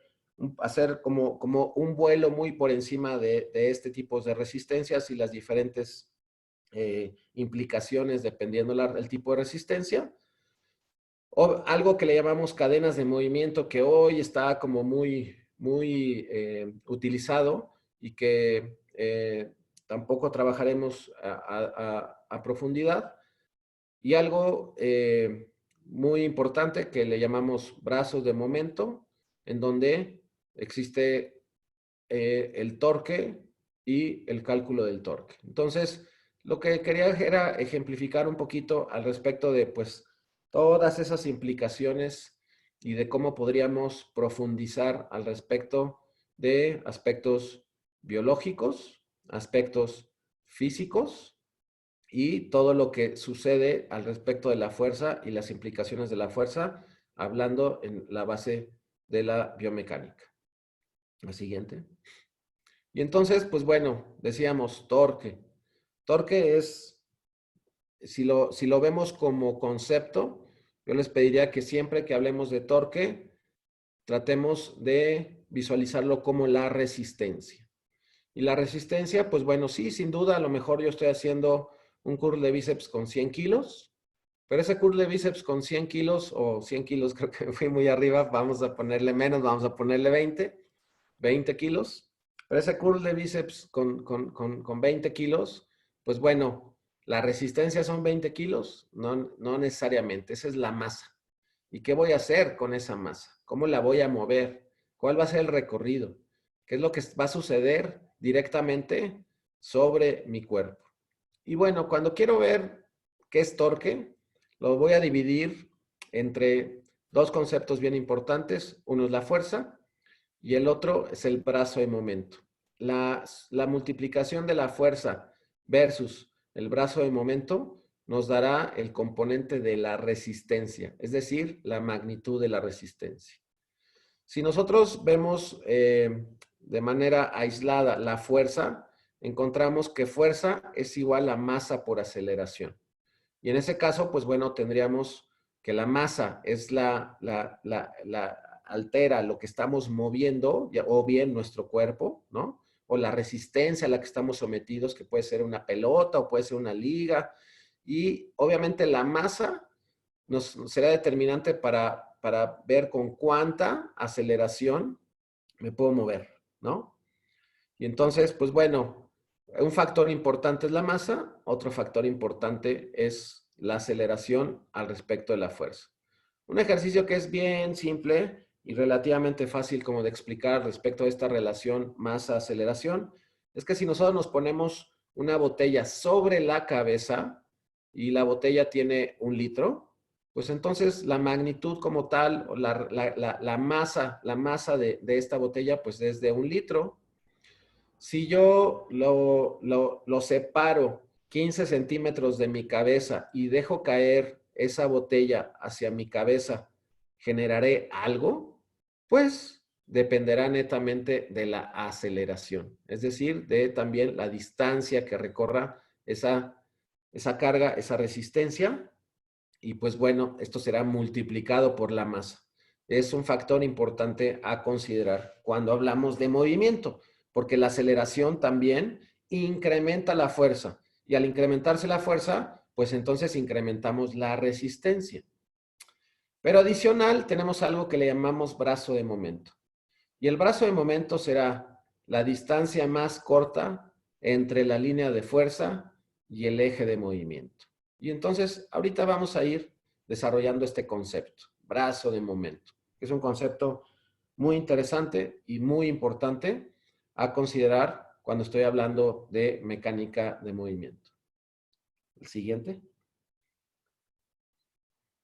hacer como un vuelo muy por encima de este tipo de resistencias y las diferentes implicaciones dependiendo el tipo de resistencia. O algo que le llamamos cadenas de movimiento, que hoy está como muy utilizado y que tampoco trabajaremos a profundidad. Y algo muy importante que le llamamos brazos de momento, en donde existe el torque y el cálculo del torque. Entonces, lo que quería era ejemplificar un poquito al respecto de pues todas esas implicaciones y de cómo podríamos profundizar al respecto de aspectos biológicos, aspectos físicos y todo lo que sucede al respecto de la fuerza y las implicaciones de la fuerza, hablando en la base de la biomecánica. La siguiente. Y entonces, pues bueno, decíamos torque. Torque es, si lo vemos como concepto, yo les pediría que siempre que hablemos de torque, tratemos de visualizarlo como la resistencia. Y la resistencia, pues bueno, sí, sin duda, a lo mejor yo estoy haciendo un curl de bíceps con 100 kilos, pero ese curl de bíceps con 100 kilos o 100 kilos creo que fui muy arriba, vamos a ponerle menos, vamos a ponerle 20 kilos. Pero ese curl de bíceps con 20 kilos, pues bueno, ¿la resistencia son 20 kilos? No necesariamente, esa es la masa. ¿Y qué voy a hacer con esa masa? ¿Cómo la voy a mover? ¿Cuál va a ser el recorrido? ¿Qué es lo que va a suceder directamente sobre mi cuerpo? Y bueno, cuando quiero ver qué es torque, lo voy a dividir entre dos conceptos bien importantes. Uno es la fuerza y el otro es el brazo de momento. La multiplicación de la fuerza versus el brazo de momento nos dará el componente de la resistencia, es decir, la magnitud de la resistencia. Si nosotros vemos de manera aislada la fuerza, encontramos que fuerza es igual a masa por aceleración. Y en ese caso, pues bueno, tendríamos que la masa es altera lo que estamos moviendo, o bien nuestro cuerpo, ¿no? O la resistencia a la que estamos sometidos, que puede ser una pelota o puede ser una liga. Y obviamente la masa será determinante para ver con cuánta aceleración me puedo mover, ¿no? Y entonces, pues bueno, un factor importante es la masa, otro factor importante es la aceleración al respecto de la fuerza. Un ejercicio que es bien simple y relativamente fácil como de explicar respecto a esta relación masa-aceleración es que si nosotros nos ponemos una botella sobre la cabeza y la botella tiene 1 litro, pues entonces la magnitud como tal, o la masa de esta botella, pues es de 1 litro. Si yo lo separo 15 centímetros de mi cabeza y dejo caer esa botella hacia mi cabeza, ¿generaré algo? Pues dependerá netamente de la aceleración, es decir, de también la distancia que recorra esa carga, esa resistencia. Y pues bueno, esto será multiplicado por la masa. Es un factor importante a considerar cuando hablamos de movimiento, porque la aceleración también incrementa la fuerza. Y al incrementarse la fuerza, pues entonces incrementamos la resistencia. Pero adicional tenemos algo que le llamamos brazo de momento. Y el brazo de momento será la distancia más corta entre la línea de fuerza y el eje de movimiento. Y entonces, ahorita vamos a ir desarrollando este concepto, brazo de momento, que es un concepto muy interesante y muy importante a considerar cuando estoy hablando de mecánica de movimiento. El siguiente.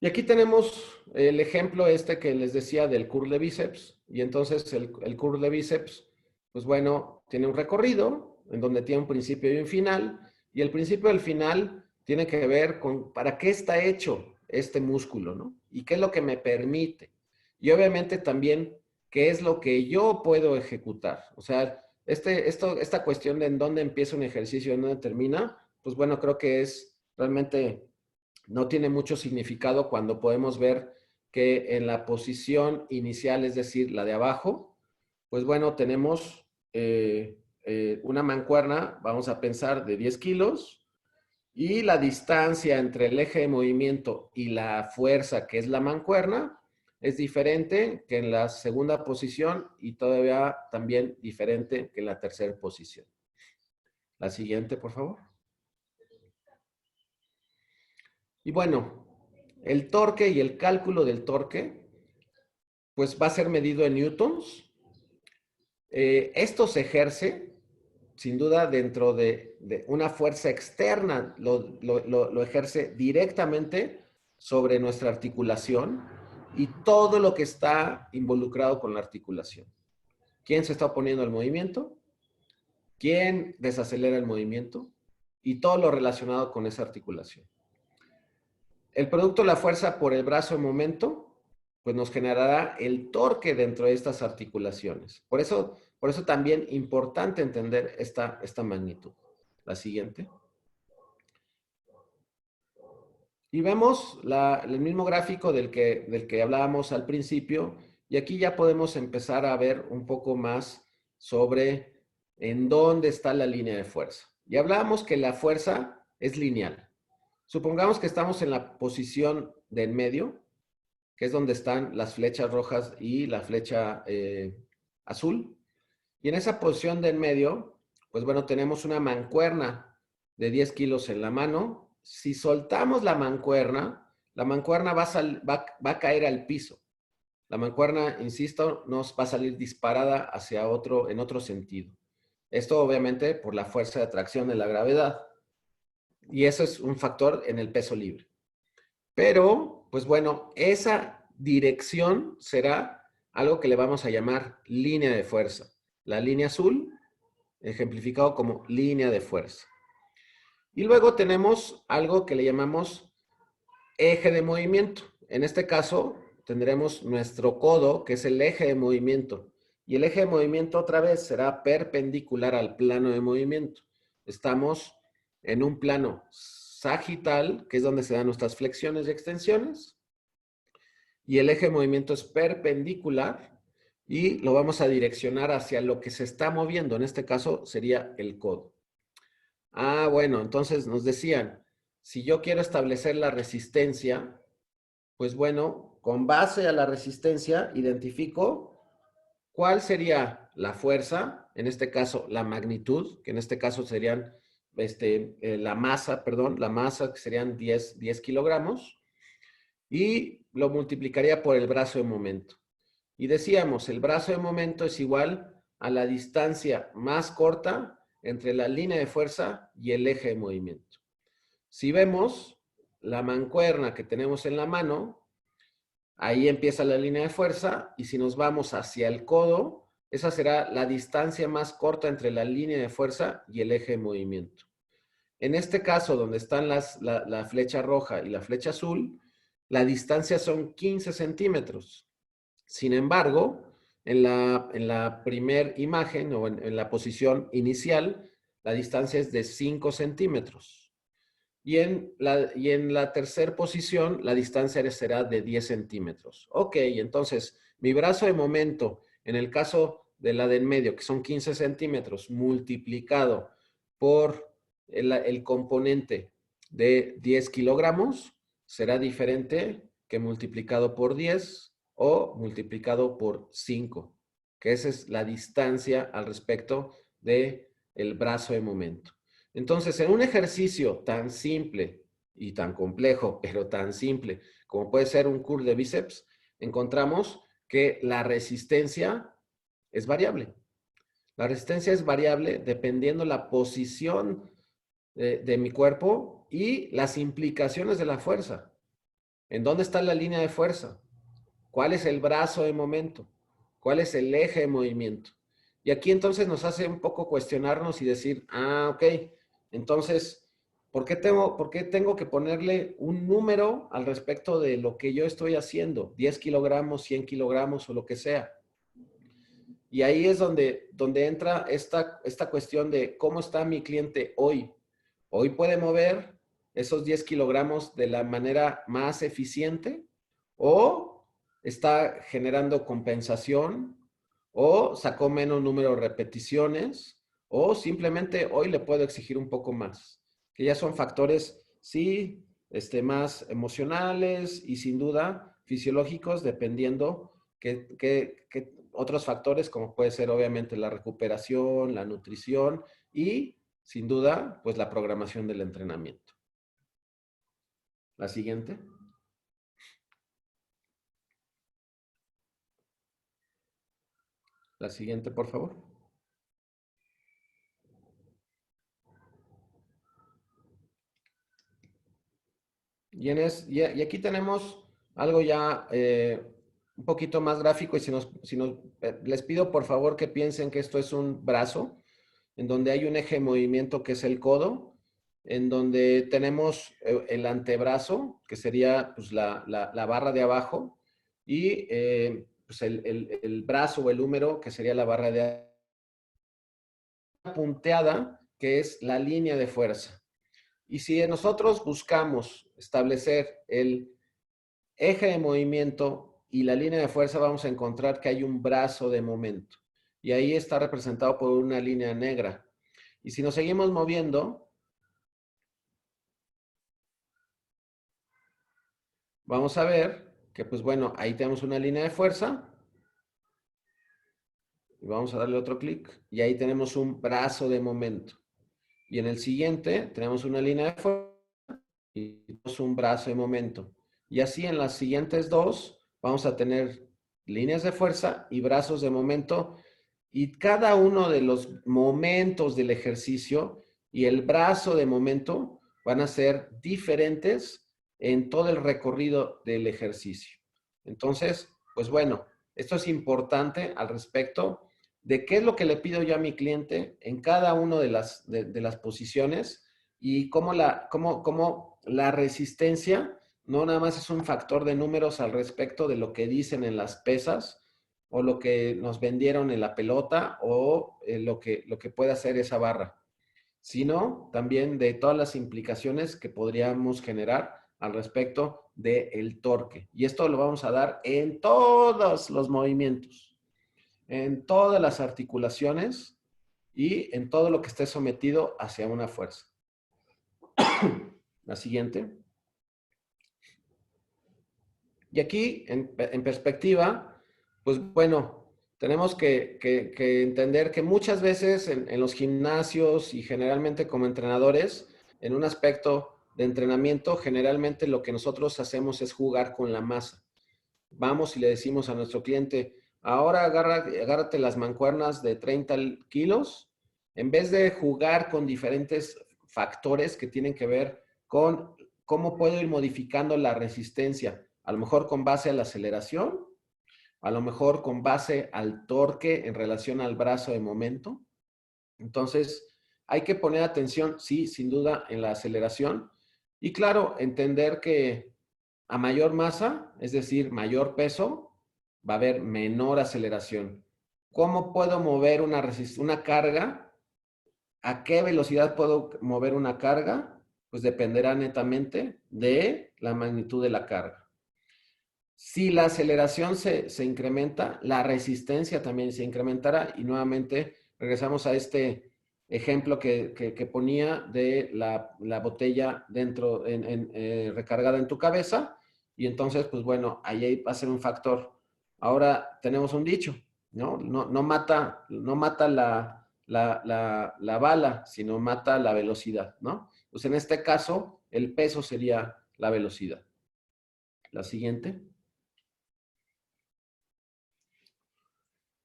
Y aquí tenemos el ejemplo que les decía del curl de bíceps. Y entonces el curl de bíceps, pues bueno, tiene un recorrido en donde tiene un principio y un final. Y el principio y el final tiene que ver con para qué está hecho este músculo, ¿no? Y qué es lo que me permite. Y obviamente también qué es lo que yo puedo ejecutar. O sea, esta cuestión de en dónde empieza un ejercicio y en dónde termina, pues bueno, creo que es realmente no tiene mucho significado cuando podemos ver que en la posición inicial, es decir, la de abajo, pues bueno, tenemos una mancuerna, vamos a pensar, de 10 kilos, y la distancia entre el eje de movimiento y la fuerza, que es la mancuerna, es diferente que en la segunda posición y todavía también diferente que en la tercera posición. La siguiente, por favor. Y bueno, el torque y el cálculo del torque, pues va a ser medido en newtons. Esto se ejerce, sin duda, dentro de una fuerza externa, lo ejerce directamente sobre nuestra articulación y todo lo que está involucrado con la articulación. ¿Quién se está oponiendo al movimiento? ¿Quién desacelera el movimiento? Y todo lo relacionado con esa articulación. El producto de la fuerza por el brazo de momento, pues nos generará el torque dentro de estas articulaciones. Por eso Por eso también importante entender esta magnitud. La siguiente. Y vemos el mismo gráfico del que hablábamos al principio, y aquí ya podemos empezar a ver un poco más sobre en dónde está la línea de fuerza. Y hablábamos que la fuerza es lineal. Supongamos que estamos en la posición de en medio, que es donde están las flechas rojas y la flecha azul. Y en esa posición de en medio, pues bueno, tenemos una mancuerna de 10 kilos en la mano. Si soltamos la mancuerna va a caer al piso. La mancuerna, insisto, nos va a salir disparada en otro sentido. Esto obviamente por la fuerza de atracción de la gravedad. Y eso es un factor en el peso libre. Pero, pues bueno, esa dirección será algo que le vamos a llamar línea de fuerza. La línea azul, ejemplificado como línea de fuerza. Y luego tenemos algo que le llamamos eje de movimiento. En este caso, tendremos nuestro codo, que es el eje de movimiento. Y el eje de movimiento otra vez será perpendicular al plano de movimiento. Estamos en un plano sagital, que es donde se dan nuestras flexiones y extensiones. Y el eje de movimiento es perpendicular y lo vamos a direccionar hacia lo que se está moviendo. En este caso sería el codo. Ah, bueno, entonces nos decían, si yo quiero establecer la resistencia, pues bueno, con base a la resistencia identifico cuál sería la fuerza, en este caso la magnitud, que en este caso serían la masa que serían 10 kilogramos, y lo multiplicaría por el brazo de momento. Y decíamos, el brazo de momento es igual a la distancia más corta entre la línea de fuerza y el eje de movimiento. Si vemos la mancuerna que tenemos en la mano, ahí empieza la línea de fuerza, y si nos vamos hacia el codo, esa será la distancia más corta entre la línea de fuerza y el eje de movimiento. En este caso, donde están la flecha roja y la flecha azul, la distancia son 15 centímetros. Sin embargo, en la primera imagen o en la posición inicial, la distancia es de 5 centímetros. Y en la tercera posición, la distancia será de 10 centímetros. Ok, entonces, mi brazo de momento, en el caso de la de en medio, que son 15 centímetros, multiplicado por el componente de 10 kilogramos, será diferente que multiplicado por 10 o multiplicado por 5, que esa es la distancia al respecto del brazo de momento. Entonces, en un ejercicio tan simple y tan complejo, pero tan simple como puede ser un curl de bíceps, encontramos que la resistencia es variable. La resistencia es variable dependiendo la posición de mi cuerpo y las implicaciones de la fuerza. ¿En dónde está la línea de fuerza? ¿Cuál es el brazo de momento? ¿Cuál es el eje de movimiento? Y aquí entonces nos hace un poco cuestionarnos y decir, ok, entonces, ¿por qué tengo que ponerle un número al respecto de lo que yo estoy haciendo? 10 kilogramos, 100 kilogramos o lo que sea. Y ahí es donde entra esta cuestión de cómo está mi cliente hoy. Hoy puede mover esos 10 kilogramos de la manera más eficiente, o está generando compensación, o sacó menos número de repeticiones, o simplemente hoy le puedo exigir un poco más, que ya son factores, sí, más emocionales y sin duda fisiológicos, dependiendo que otros factores como puede ser obviamente la recuperación, la nutrición y sin duda pues la programación del entrenamiento. La siguiente. La siguiente, por favor. Y aquí tenemos algo ya un poquito más gráfico, y les pido por favor que piensen que esto es un brazo, en donde hay un eje de movimiento que es el codo, en donde tenemos el antebrazo, que sería pues, la barra de abajo, y pues el brazo o el húmero, que sería la barra de punteada que es la línea de fuerza. Y si nosotros buscamos establecer el eje de movimiento y la línea de fuerza, vamos a encontrar que hay un brazo de momento. Y ahí está representado por una línea negra. Y si nos seguimos moviendo, vamos a ver que, pues bueno, ahí tenemos una línea de fuerza. Y vamos a darle otro clic. Y ahí tenemos un brazo de momento. Y en el siguiente tenemos una línea de fuerza y un brazo de momento. Y así en las siguientes dos vamos a tener líneas de fuerza y brazos de momento. Y cada uno de los momentos del ejercicio y el brazo de momento van a ser diferentes en todo el recorrido del ejercicio. Entonces, pues bueno, esto es importante al respecto de qué es lo que le pido yo a mi cliente en cada una de las posiciones y cómo la resistencia no nada más es un factor de números al respecto de lo que dicen en las pesas o lo que nos vendieron en la pelota o lo que puede hacer esa barra, sino también de todas las implicaciones que podríamos generar al respecto del torque. Y esto lo vamos a dar en todos los movimientos, en todas las articulaciones y en todo lo que esté sometido hacia una fuerza. La siguiente. Y aquí, en perspectiva, pues bueno, tenemos que entender que muchas veces en los gimnasios y generalmente como entrenadores, en un aspecto de entrenamiento, generalmente lo que nosotros hacemos es jugar con la masa. Vamos y le decimos a nuestro cliente, ahora agárrate las mancuernas de 30 kilos, en vez de jugar con diferentes factores que tienen que ver con cómo puedo ir modificando la resistencia, a lo mejor con base a la aceleración, a lo mejor con base al torque en relación al brazo de momento. Entonces, hay que poner atención, sí, sin duda, en la aceleración. Y claro, entender que a mayor masa, es decir, mayor peso, va a haber menor aceleración. ¿Cómo puedo mover una carga? ¿A qué velocidad puedo mover una carga? Pues dependerá netamente de la magnitud de la carga. Si la aceleración se incrementa, la resistencia también se incrementará. Y nuevamente regresamos a este ejemplo que ponía de la botella dentro, recargada en tu cabeza. Y entonces, pues bueno, ahí va a ser un factor. Ahora tenemos un dicho, ¿no? No mata la bala, sino mata la velocidad, ¿no? Pues en este caso, el peso sería la velocidad. La siguiente.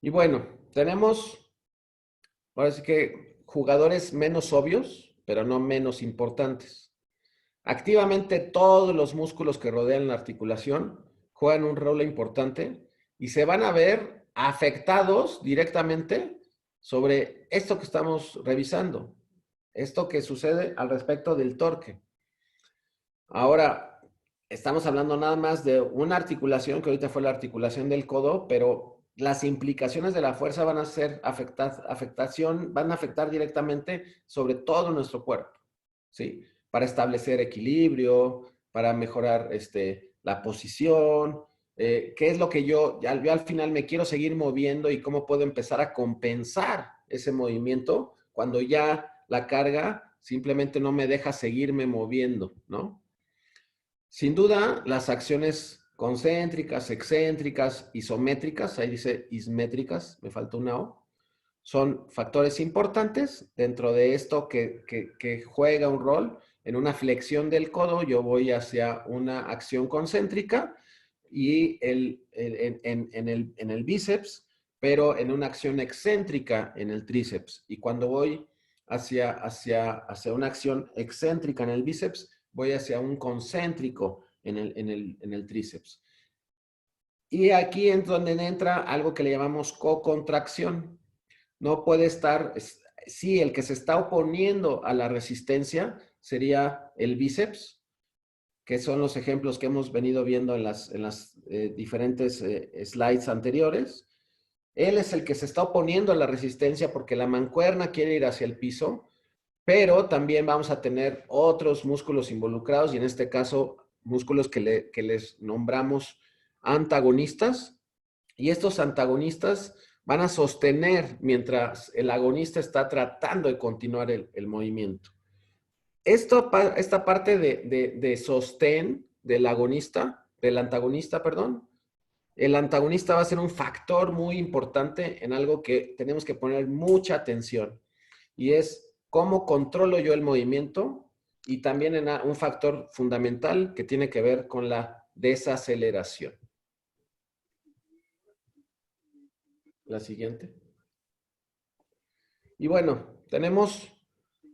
Y bueno, tenemos, ahora sí que jugadores menos obvios, pero no menos importantes. Activamente todos los músculos que rodean la articulación juegan un rol importante y se van a ver afectados directamente sobre esto que estamos revisando, esto que sucede al respecto del torque. Ahora, estamos hablando nada más de una articulación, que ahorita fue la articulación del codo, pero las implicaciones de la fuerza van a ser van a afectar directamente sobre todo nuestro cuerpo, ¿sí? Para establecer equilibrio, para mejorar la posición, qué es lo que yo al final me quiero seguir moviendo y cómo puedo empezar a compensar ese movimiento cuando ya la carga simplemente no me deja seguirme moviendo, ¿no? Sin duda, las acciones concéntricas, excéntricas, isométricas, ahí dice ismétricas, me faltó una O, son factores importantes dentro de esto que juega un rol. En una flexión del codo yo voy hacia una acción concéntrica y en el bíceps, pero en una acción excéntrica en el tríceps. Y cuando voy hacia una acción excéntrica en el bíceps, voy hacia un concéntrico en el tríceps. Y aquí es donde entra algo que le llamamos cocontracción. No puede estar, sí, el que se está oponiendo a la resistencia sería el bíceps, que son los ejemplos que hemos venido viendo en las diferentes slides anteriores. Él es el que se está oponiendo a la resistencia porque la mancuerna quiere ir hacia el piso, pero también vamos a tener otros músculos involucrados y en este caso músculos que les nombramos antagonistas. Y estos antagonistas van a sostener mientras el agonista está tratando de continuar el movimiento. Esta parte de sostén del antagonista, perdón, el antagonista va a ser un factor muy importante en algo que tenemos que poner mucha atención y es cómo controlo yo el movimiento y también en un factor fundamental que tiene que ver con la desaceleración. La siguiente. Y bueno, tenemos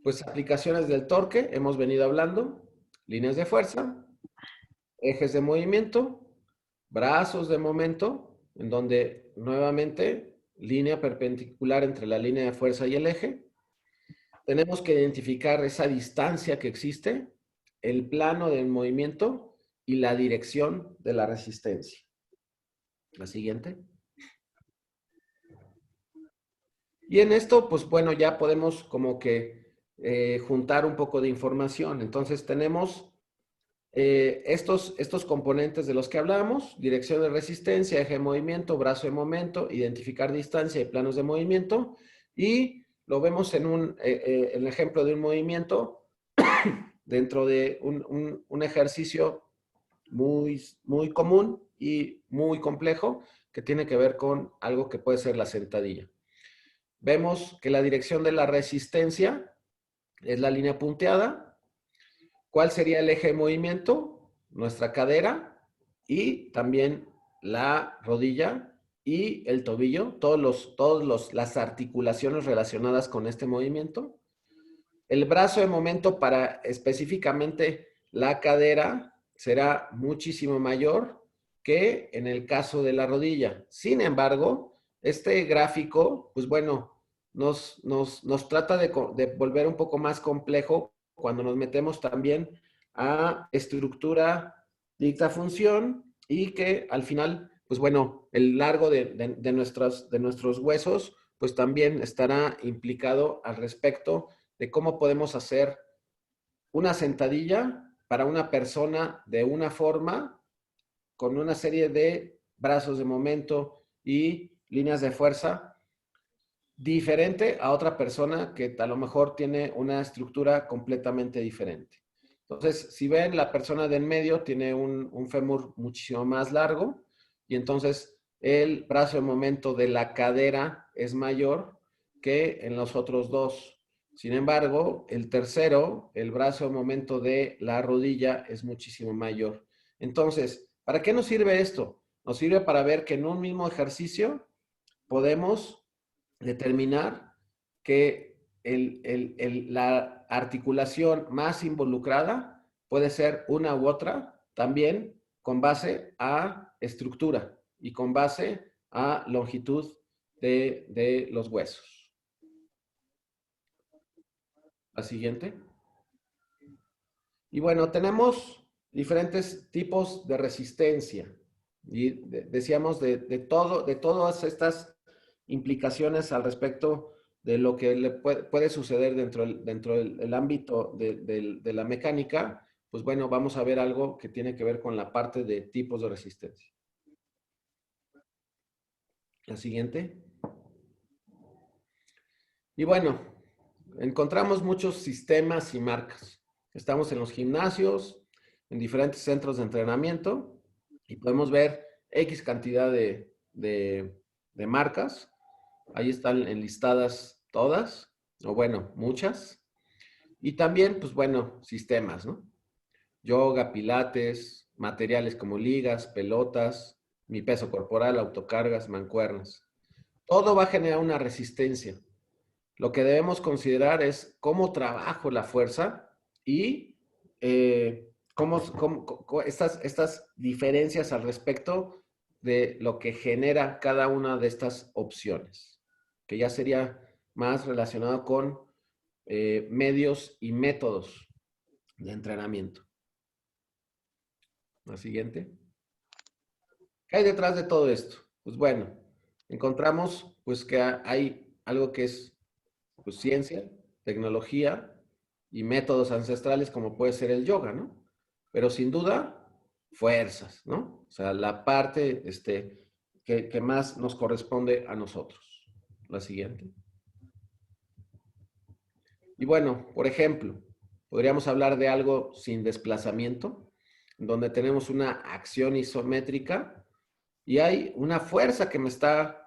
pues aplicaciones del torque, hemos venido hablando, líneas de fuerza, ejes de movimiento, brazos de momento, en donde nuevamente línea perpendicular entre la línea de fuerza y el eje. Tenemos que identificar esa distancia que existe, el plano del movimiento y la dirección de la resistencia. La siguiente. Y en esto, pues bueno, ya podemos como que juntar un poco de información. Entonces tenemos estos componentes de los que hablamos, dirección de resistencia, eje de movimiento, brazo de momento, identificar distancia y planos de movimiento. Y lo vemos en el ejemplo de un movimiento dentro de un ejercicio muy común y muy complejo que tiene que ver con algo que puede ser la sentadilla. Vemos que la dirección de la resistencia es la línea punteada. ¿Cuál sería el eje de movimiento? Nuestra cadera y también la rodilla y el tobillo, las articulaciones relacionadas con este movimiento. El brazo de momento para específicamente la cadera será muchísimo mayor que en el caso de la rodilla. Sin embargo, este gráfico, pues bueno, nos trata de volver un poco más complejo cuando nos metemos también a estructura dicta función y que al final, pues bueno, el largo de nuestros huesos, pues también estará implicado al respecto de cómo podemos hacer una sentadilla para una persona de una forma con una serie de brazos de momento y líneas de fuerza diferente a otra persona que a lo mejor tiene una estructura completamente diferente. Entonces, si ven, la persona de en medio tiene un fémur muchísimo más largo y entonces el brazo de momento de la cadera es mayor que en los otros dos. Sin embargo, el tercero, el brazo de momento de la rodilla es muchísimo mayor. Entonces, ¿para qué nos sirve esto? Nos sirve para ver que en un mismo ejercicio podemos determinar que la articulación más involucrada puede ser una u otra, también con base a estructura y con base a longitud de los huesos. La siguiente. Y bueno, tenemos diferentes tipos de resistencia. Y decíamos de todas estas implicaciones al respecto de lo que le puede suceder dentro del ámbito de la mecánica, pues bueno, vamos a ver algo que tiene que ver con la parte de tipos de resistencia. La siguiente. Y bueno, encontramos muchos sistemas y marcas. Estamos en los gimnasios, en diferentes centros de entrenamiento y podemos ver X cantidad de marcas. Ahí están enlistadas todas, o bueno, muchas. Y también, pues bueno, sistemas, ¿no? Yoga, pilates, materiales como ligas, pelotas, mi peso corporal, autocargas, mancuernas. Todo va a generar una resistencia. Lo que debemos considerar es cómo trabajo la fuerza y estas diferencias al respecto de lo que genera cada una de estas opciones, que ya sería más relacionado con medios y métodos de entrenamiento. La siguiente. ¿Qué hay detrás de todo esto? Pues bueno, encontramos pues que hay algo que es pues, ciencia, tecnología y métodos ancestrales como puede ser el yoga, ¿no? Pero sin duda, fuerzas, ¿no? O sea, la parte que más nos corresponde a nosotros. La siguiente. Y bueno, por ejemplo, podríamos hablar de algo sin desplazamiento, donde tenemos una acción isométrica y hay una fuerza que me está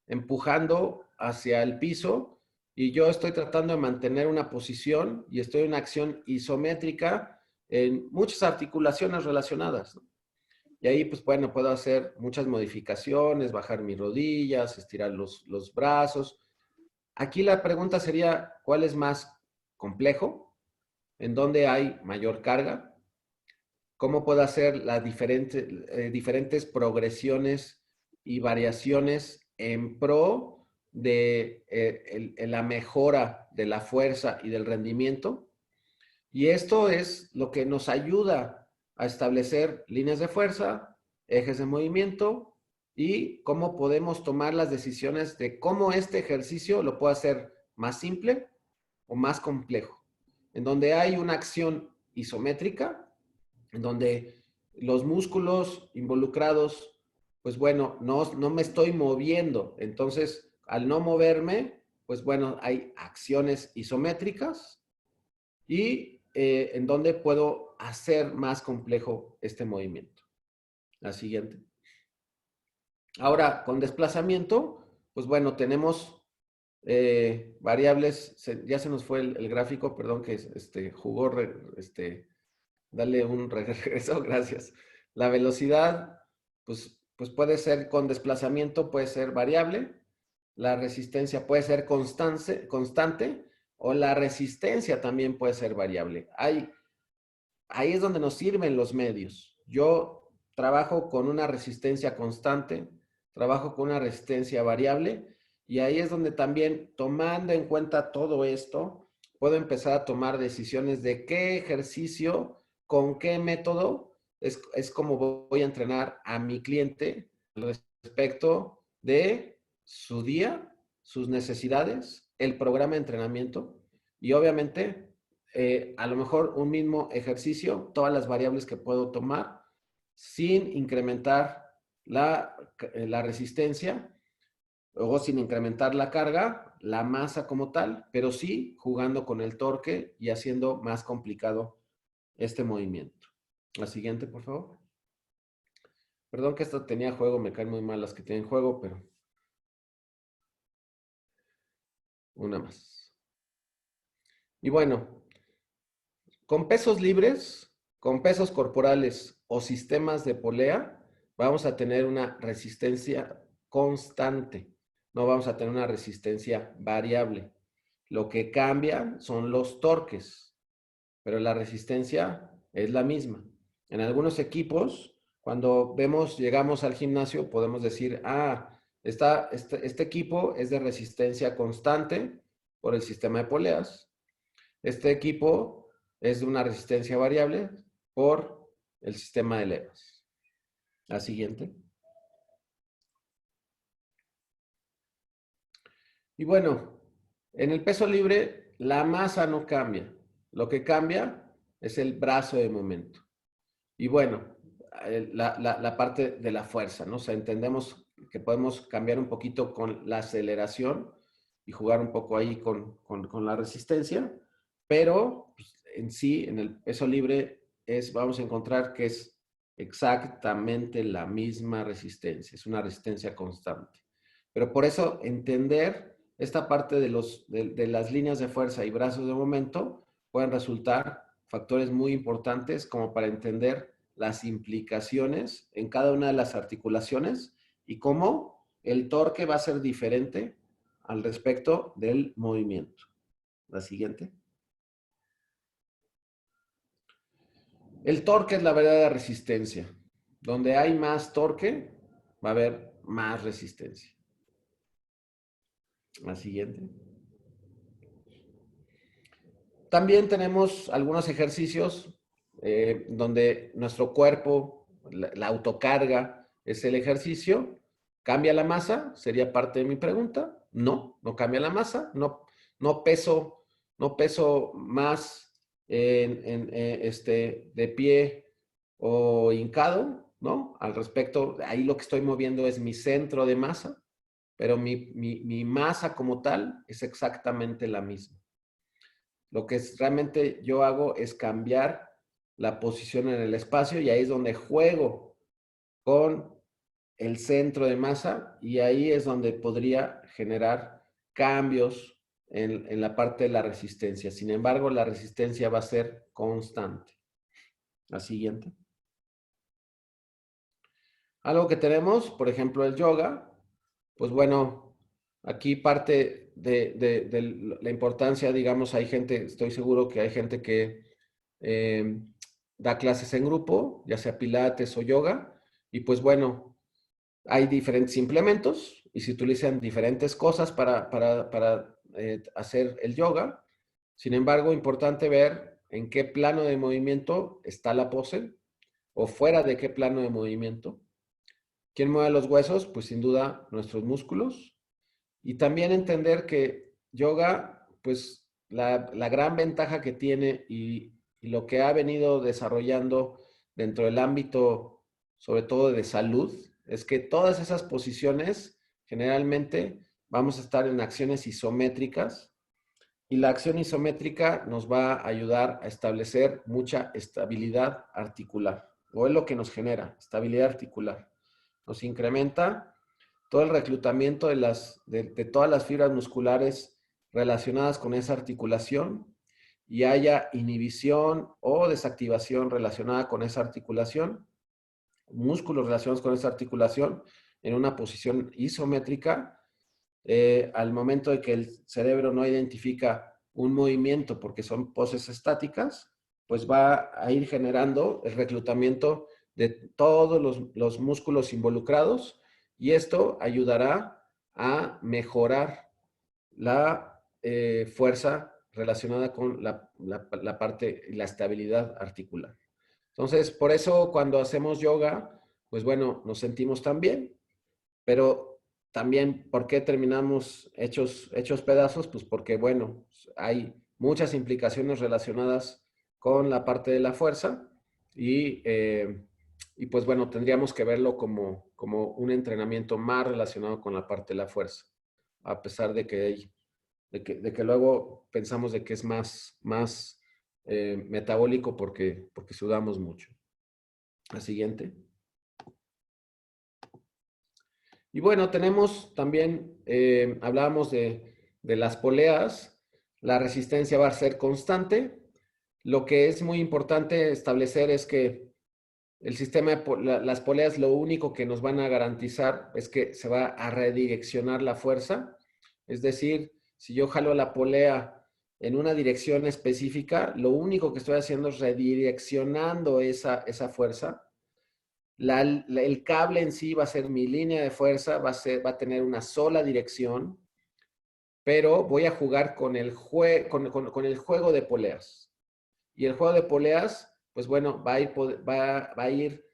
empujando hacia el piso y yo estoy tratando de mantener una posición y estoy en una acción isométrica en muchas articulaciones relacionadas, ¿no? Y ahí, pues bueno, puedo hacer muchas modificaciones, bajar mis rodillas, estirar los brazos. Aquí la pregunta sería, ¿cuál es más complejo? ¿En dónde hay mayor carga? ¿Cómo puedo hacer las diferentes progresiones y variaciones en pro de la mejora de la fuerza y del rendimiento? Y esto es lo que nos ayuda a establecer líneas de fuerza, ejes de movimiento y cómo podemos tomar las decisiones de cómo este ejercicio lo puedo hacer más simple o más complejo. En donde hay una acción isométrica, en donde los músculos involucrados, pues bueno, no me estoy moviendo. Entonces, al no moverme, pues bueno, hay acciones isométricas y en donde puedo hacer más complejo este movimiento. La siguiente. Ahora, con desplazamiento, pues bueno, tenemos variables, ya se nos fue el gráfico, perdón, que jugó, dale un regreso, gracias. La velocidad, pues puede ser con desplazamiento, puede ser variable, la resistencia puede ser constante o la resistencia también puede ser variable. Ahí es donde nos sirven los medios. Yo trabajo con una resistencia constante, trabajo con una resistencia variable y ahí es donde también, tomando en cuenta todo esto, puedo empezar a tomar decisiones de qué ejercicio, con qué método, es como voy a entrenar a mi cliente respecto de su día, sus necesidades, el programa de entrenamiento y obviamente a lo mejor un mismo ejercicio, todas las variables que puedo tomar sin incrementar la resistencia o sin incrementar la carga, la masa como tal, pero sí jugando con el torque y haciendo más complicado este movimiento. La siguiente, por favor. Perdón que esto tenía juego, me caen muy mal las que tienen juego, pero una más. Y bueno, con pesos libres, con pesos corporales o sistemas de polea, vamos a tener una resistencia constante. No vamos a tener una resistencia variable. Lo que cambia son los torques, pero la resistencia es la misma. En algunos equipos, cuando llegamos al gimnasio, podemos decir, este equipo es de resistencia constante por el sistema de poleas. Este equipo es de una resistencia variable por el sistema de levas. La siguiente. Y bueno, en el peso libre la masa no cambia. Lo que cambia es el brazo de momento. Y bueno, la parte de la fuerza, ¿no? O sea, entendemos que podemos cambiar un poquito con la aceleración y jugar un poco ahí con la resistencia, pero pues, en sí, en el peso libre, vamos a encontrar que es exactamente la misma resistencia, es una resistencia constante. Pero por eso entender esta parte de las líneas de fuerza y brazos de momento pueden resultar factores muy importantes como para entender las implicaciones en cada una de las articulaciones y cómo el torque va a ser diferente al respecto del movimiento. La siguiente. El torque es la verdadera resistencia. Donde hay más torque, va a haber más resistencia. La siguiente. También tenemos algunos ejercicios donde nuestro cuerpo, la autocarga es el ejercicio ¿Cambia la masa? Sería parte de mi pregunta. No, no cambia la masa. No peso más de pie o hincado, ¿no? Al respecto, ahí lo que estoy moviendo es mi centro de masa, pero mi masa como tal es exactamente la misma. Lo que realmente yo hago es cambiar la posición en el espacio y ahí es donde juego con el centro de masa y ahí es donde podría generar cambios en la parte de la resistencia. Sin embargo, la resistencia va a ser constante. La siguiente. Algo que tenemos, por ejemplo, el yoga, pues bueno, aquí parte de la importancia, digamos, hay gente, estoy seguro que hay gente que da clases en grupo, ya sea pilates o yoga, y pues bueno, hay diferentes implementos y se utilizan diferentes cosas para hacer el yoga. Sin embargo, importante ver en qué plano de movimiento está la pose o fuera de qué plano de movimiento. ¿Quién mueve los huesos? Pues sin duda nuestros músculos. Y también entender que yoga, pues la gran ventaja que tiene y lo que ha venido desarrollando dentro del ámbito, sobre todo de salud, es que todas esas posiciones generalmente vamos a estar en acciones isométricas y la acción isométrica nos va a ayudar a establecer mucha estabilidad articular, o es lo que nos genera, estabilidad articular. Nos incrementa todo el reclutamiento de todas las fibras musculares relacionadas con esa articulación y haya inhibición o desactivación relacionada con esa articulación, músculos relacionados con esa articulación en una posición isométrica, al momento de que el cerebro no identifica un movimiento porque son poses estáticas, pues va a ir generando el reclutamiento de todos los músculos involucrados y esto ayudará a mejorar la fuerza relacionada con la parte, la estabilidad articular. Entonces, por eso cuando hacemos yoga, pues bueno, nos sentimos tan bien, pero también, ¿por qué terminamos hechos pedazos? Pues porque, bueno, hay muchas implicaciones relacionadas con la parte de la fuerza y pues bueno, tendríamos que verlo como un entrenamiento más relacionado con la parte de la fuerza, a pesar de que luego pensamos de que es más metabólico porque sudamos mucho. La siguiente. Y bueno, tenemos también, hablábamos de las poleas, la resistencia va a ser constante. Lo que es muy importante establecer es que el sistema las poleas lo único que nos van a garantizar es que se va a redireccionar la fuerza. Es decir, si yo jalo la polea en una dirección específica, lo único que estoy haciendo es redireccionando esa fuerza. El cable en sí va a ser mi línea de fuerza, va a tener una sola dirección, pero voy a jugar con el juego de poleas. Y el juego de poleas, pues bueno, va a ir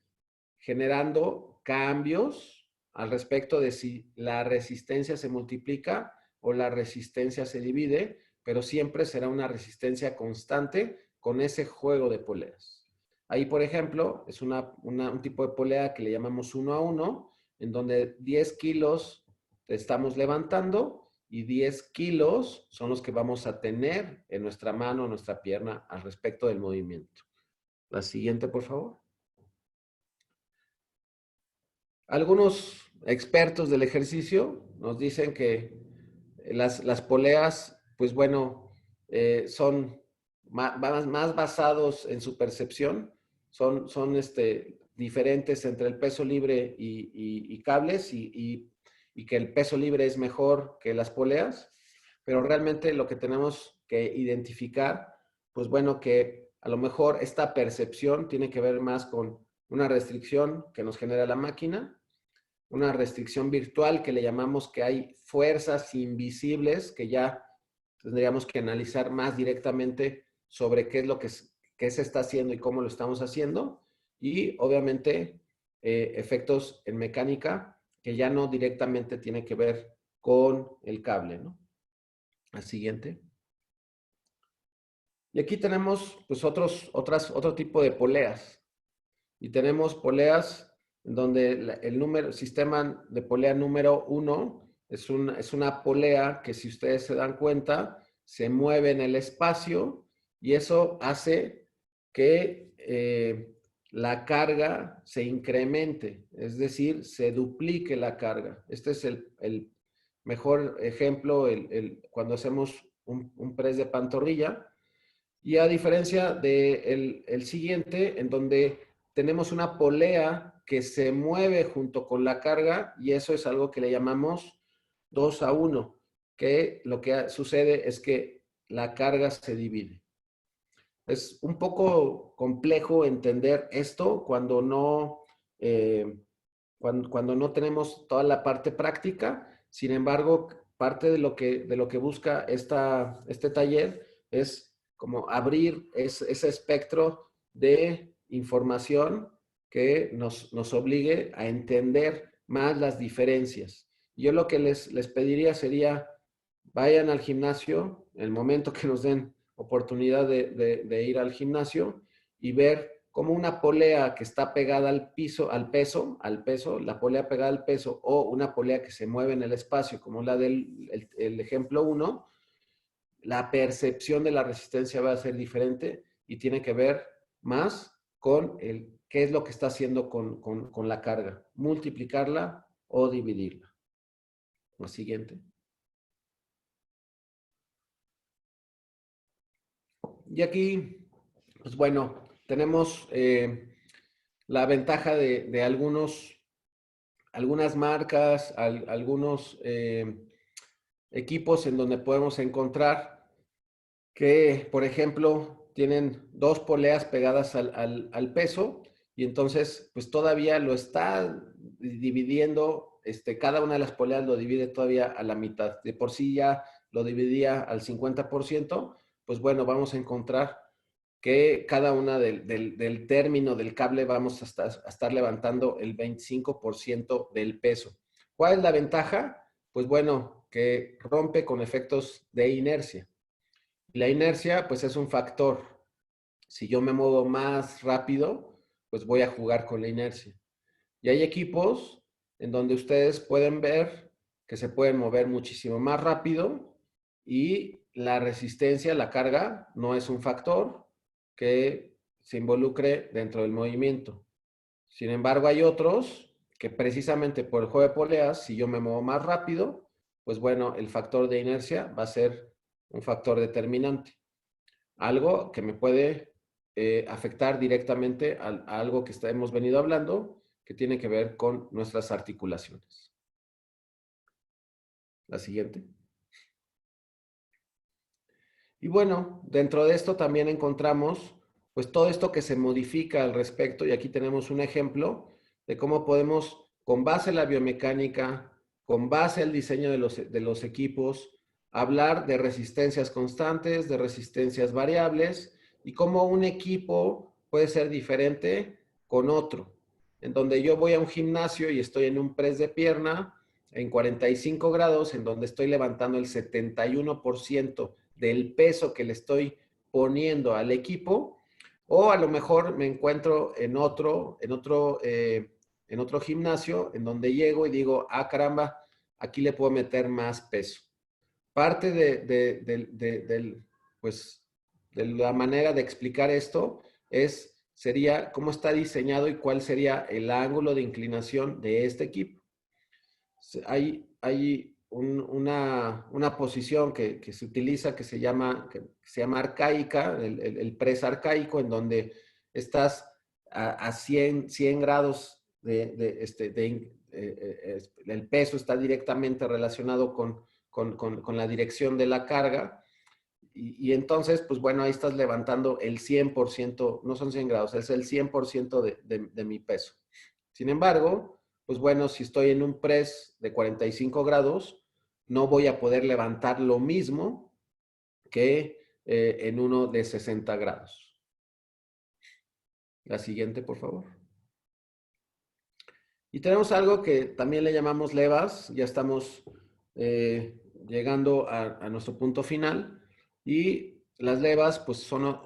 generando cambios al respecto de si la resistencia se multiplica o la resistencia se divide, pero siempre será una resistencia constante con ese juego de poleas. Ahí, por ejemplo, es un tipo de polea que le llamamos 1 a 1, en donde 10 kilos estamos levantando y 10 kilos son los que vamos a tener en nuestra mano, en nuestra pierna, al respecto del movimiento. La siguiente, por favor. Algunos expertos del ejercicio nos dicen que las poleas, pues bueno, son más basados en su percepción, son diferentes entre el peso libre y cables y que el peso libre es mejor que las poleas, pero realmente lo que tenemos que identificar, pues bueno, que a lo mejor esta percepción tiene que ver más con una restricción que nos genera la máquina, una restricción virtual que le llamamos que hay fuerzas invisibles que ya tendríamos que analizar más directamente sobre qué es lo que se está haciendo y cómo lo estamos haciendo. Y obviamente efectos en mecánica que ya no directamente tiene que ver con el cable, ¿no? La siguiente. Y aquí tenemos pues otro tipo de poleas. Y tenemos poleas en donde el sistema de polea número 1 es una polea que, si ustedes se dan cuenta, se mueve en el espacio y eso hace que la carga se incremente, es decir, se duplique la carga. Este es el mejor ejemplo cuando hacemos un press de pantorrilla. Y a diferencia del el siguiente, en donde tenemos una polea que se mueve junto con la carga, y eso es algo que le llamamos 2-a-1, que lo que sucede es que la carga se divide. Es un poco complejo entender esto cuando no tenemos toda la parte práctica. Sin embargo, parte de lo que busca este taller es como abrir ese espectro de información que nos obligue a entender más las diferencias. Yo lo que les pediría sería, vayan al gimnasio, el momento que nos den oportunidad de ir al gimnasio y ver cómo una polea que está pegada al piso, al peso, la polea pegada al peso, o una polea que se mueve en el espacio, como la del el ejemplo 1, la percepción de la resistencia va a ser diferente y tiene que ver más con qué es lo que está haciendo con la carga, multiplicarla o dividirla. La siguiente. Y aquí, pues bueno, tenemos la ventaja de algunas marcas, algunos equipos en donde podemos encontrar que, por ejemplo, tienen 2 poleas pegadas al peso y entonces pues todavía lo está dividiendo, cada una de las poleas lo divide todavía a la mitad. De por sí ya lo dividía al 50%, pues bueno, vamos a encontrar que cada una del término del cable vamos a estar levantando el 25% del peso. ¿Cuál es la ventaja? Pues bueno, que rompe con efectos de inercia. La inercia, pues es un factor. Si yo me muevo más rápido, pues voy a jugar con la inercia. Y hay equipos en donde ustedes pueden ver que se pueden mover muchísimo más rápido y la resistencia, la carga, no es un factor que se involucre dentro del movimiento. Sin embargo, hay otros que precisamente por el juego de poleas, si yo me muevo más rápido, pues bueno, el factor de inercia va a ser un factor determinante. Algo que me puede afectar directamente a algo que hemos venido hablando, que tiene que ver con nuestras articulaciones. La siguiente. Y bueno, dentro de esto también encontramos pues todo esto que se modifica al respecto, y aquí tenemos un ejemplo de cómo podemos, con base en la biomecánica, con base al diseño de los equipos, hablar de resistencias constantes, de resistencias variables, y cómo un equipo puede ser diferente con otro. En donde yo voy a un gimnasio y estoy en un press de pierna en 45 grados, en donde estoy levantando el 71% del peso que le estoy poniendo al equipo, o a lo mejor me encuentro en otro gimnasio en donde llego y digo, ah, caramba, aquí le puedo meter más peso. Parte pues, de la manera de explicar esto sería cómo está diseñado y cuál sería el ángulo de inclinación de este equipo. Hay una posición que se utiliza que se llama arcaica, el press arcaico, en donde estás a 100 grados el peso está directamente relacionado con la dirección de la carga. Y entonces, pues bueno, ahí estás levantando el 100%, no son 100 grados, es el 100% de mi peso. Sin embargo, pues bueno, si estoy en un press de 45 grados, no voy a poder levantar lo mismo que en uno de 60 grados. La siguiente, por favor. Y tenemos algo que también le llamamos levas. Ya estamos llegando a nuestro punto final. Y las levas pues son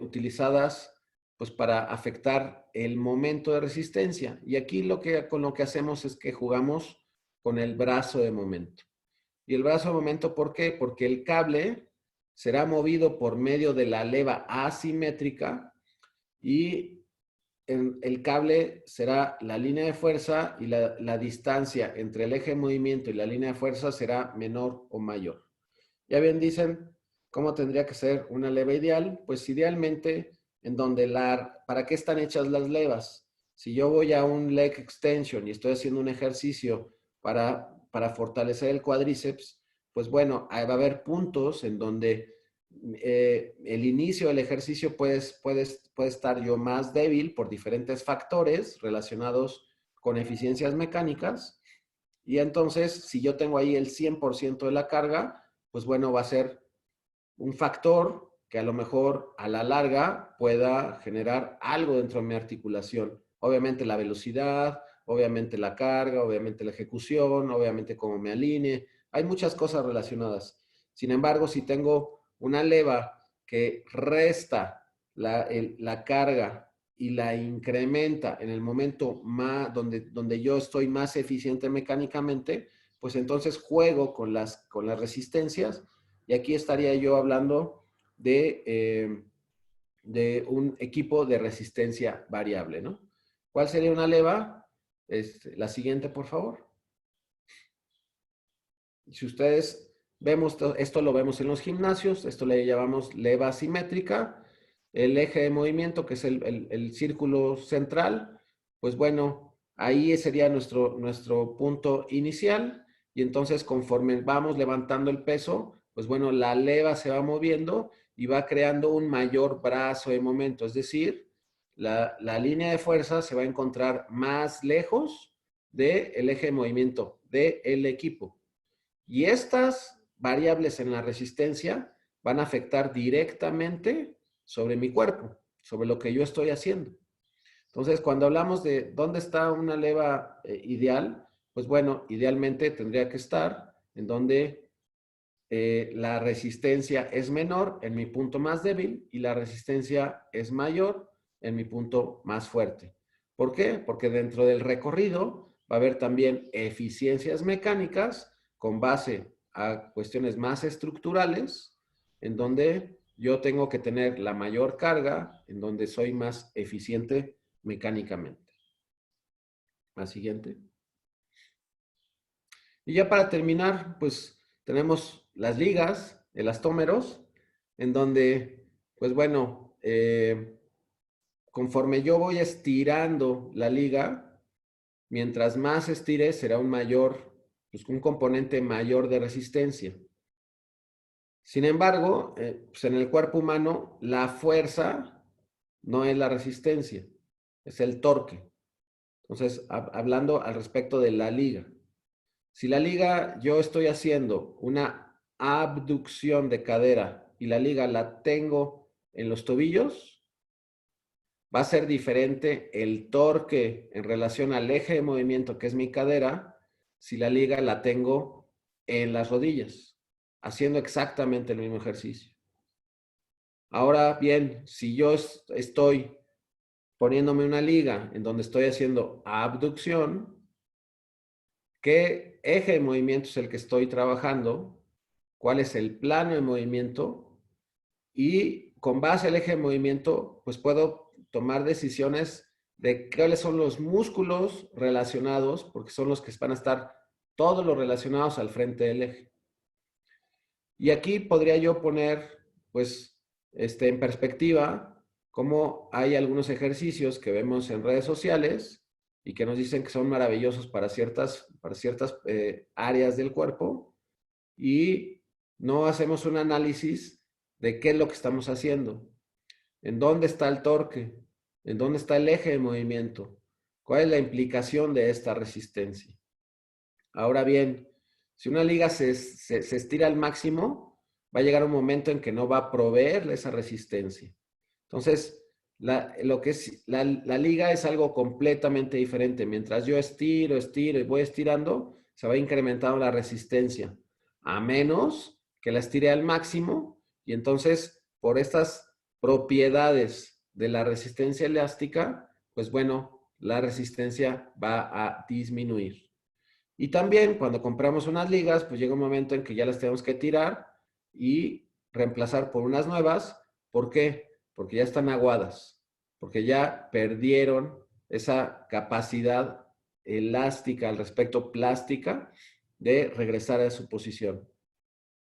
utilizadas pues para afectar el momento de resistencia. Y aquí con lo que hacemos es que jugamos con el brazo de momento. Y el brazo de momento, ¿por qué? Porque el cable será movido por medio de la leva asimétrica y el cable será la línea de fuerza y la distancia entre el eje de movimiento y la línea de fuerza será menor o mayor. Ya bien dicen cómo tendría que ser una leva ideal. Pues idealmente, ¿para qué están hechas las levas? Si yo voy a un leg extension y estoy haciendo un ejercicio para fortalecer el cuádriceps, pues bueno, va a haber puntos en donde el inicio del ejercicio puede estar yo más débil por diferentes factores relacionados con eficiencias mecánicas. Y entonces, si yo tengo ahí el 100% de la carga, pues bueno, va a ser un factor que a lo mejor a la larga pueda generar algo dentro de mi articulación. Obviamente la velocidad, obviamente la carga, obviamente la ejecución, obviamente cómo me alinee. Hay muchas cosas relacionadas. Sin embargo, si tengo una leva que resta la carga y la incrementa en el momento más donde yo estoy más eficiente mecánicamente, pues entonces juego con las resistencias. Y aquí estaría yo hablando de un equipo de resistencia variable, ¿no? ¿Cuál sería una leva? La siguiente, por favor. Si ustedes vemos, esto lo vemos en los gimnasios, esto le llamamos leva asimétrica. El eje de movimiento, que es el círculo central, pues bueno, ahí sería nuestro punto inicial. Y entonces conforme vamos levantando el peso, pues bueno, la leva se va moviendo y va creando un mayor brazo de momento. Es decir, la línea de fuerza se va a encontrar más lejos del eje de movimiento del equipo. Y estas variables en la resistencia van a afectar directamente sobre mi cuerpo, sobre lo que yo estoy haciendo. Entonces, cuando hablamos de dónde está una leva ideal, pues bueno, idealmente tendría que estar en donde la resistencia es menor en mi punto más débil y la resistencia es mayor en mi punto más fuerte. ¿Por qué? Porque dentro del recorrido va a haber también eficiencias mecánicas con base a cuestiones más estructurales, en donde yo tengo que tener la mayor carga, en donde soy más eficiente mecánicamente. La siguiente. Y ya para terminar, pues tenemos las ligas, elastómeros, en donde, pues bueno, conforme yo voy estirando la liga, mientras más estire será un componente mayor de resistencia. Sin embargo, pues en el cuerpo humano, la fuerza no es la resistencia, es el torque. Entonces, hablando al respecto de la liga. Si la liga, yo estoy haciendo una abducción de cadera y la liga la tengo en los tobillos, va a ser diferente el torque en relación al eje de movimiento que es mi cadera, si la liga la tengo en las rodillas, haciendo exactamente el mismo ejercicio. Ahora bien, si yo estoy poniéndome una liga en donde estoy haciendo abducción, ¿qué eje de movimiento es el que estoy trabajando? ¿Cuál es el plano de movimiento? Y con base al eje de movimiento, pues puedo tomar decisiones de cuáles son los músculos relacionados, porque son los que van a estar todos los relacionados al frente del eje. Y aquí podría yo poner, pues, en perspectiva, cómo hay algunos ejercicios que vemos en redes sociales y que nos dicen que son maravillosos para ciertas áreas del cuerpo y no hacemos un análisis de qué es lo que estamos haciendo, en dónde está el torque, en dónde está el eje de movimiento, cuál es la implicación de esta resistencia. Ahora bien, si una liga se estira al máximo, va a llegar un momento en que no va a proveerle esa resistencia. Entonces, la liga es algo completamente diferente. Mientras yo estiro y voy estirando, se va incrementando la resistencia, a menos que la estire al máximo, y entonces por estas propiedades de la resistencia elástica, pues bueno, la resistencia va a disminuir. Y también cuando compramos unas ligas, pues llega un momento en que ya las tenemos que tirar y reemplazar por unas nuevas. ¿Por qué? Porque ya están aguadas, porque ya perdieron esa capacidad elástica al respecto plástica de regresar a su posición.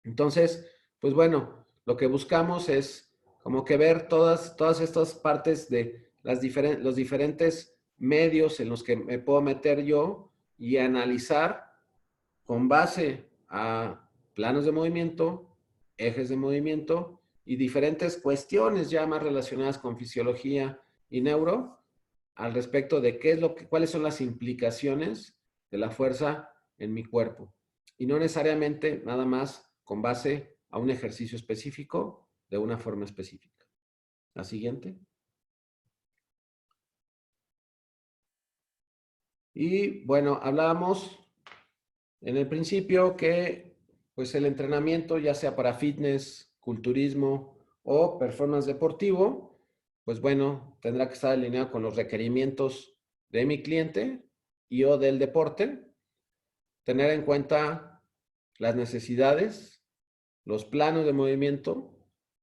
Entonces, pues bueno, lo que buscamos es como que ver todas estas partes de los diferentes medios en los que me puedo meter yo y analizar con base a planos de movimiento, ejes de movimiento y diferentes cuestiones ya más relacionadas con fisiología y neuro al respecto de cuáles son las implicaciones de la fuerza en mi cuerpo. Y no necesariamente nada más con base a un ejercicio específico de una forma específica. La siguiente. Y bueno, hablábamos en el principio que pues el entrenamiento, ya sea para fitness, culturismo o performance deportivo, pues bueno, tendrá que estar alineado con los requerimientos de mi cliente y o del deporte, tener en cuenta las necesidades, los planos de movimiento,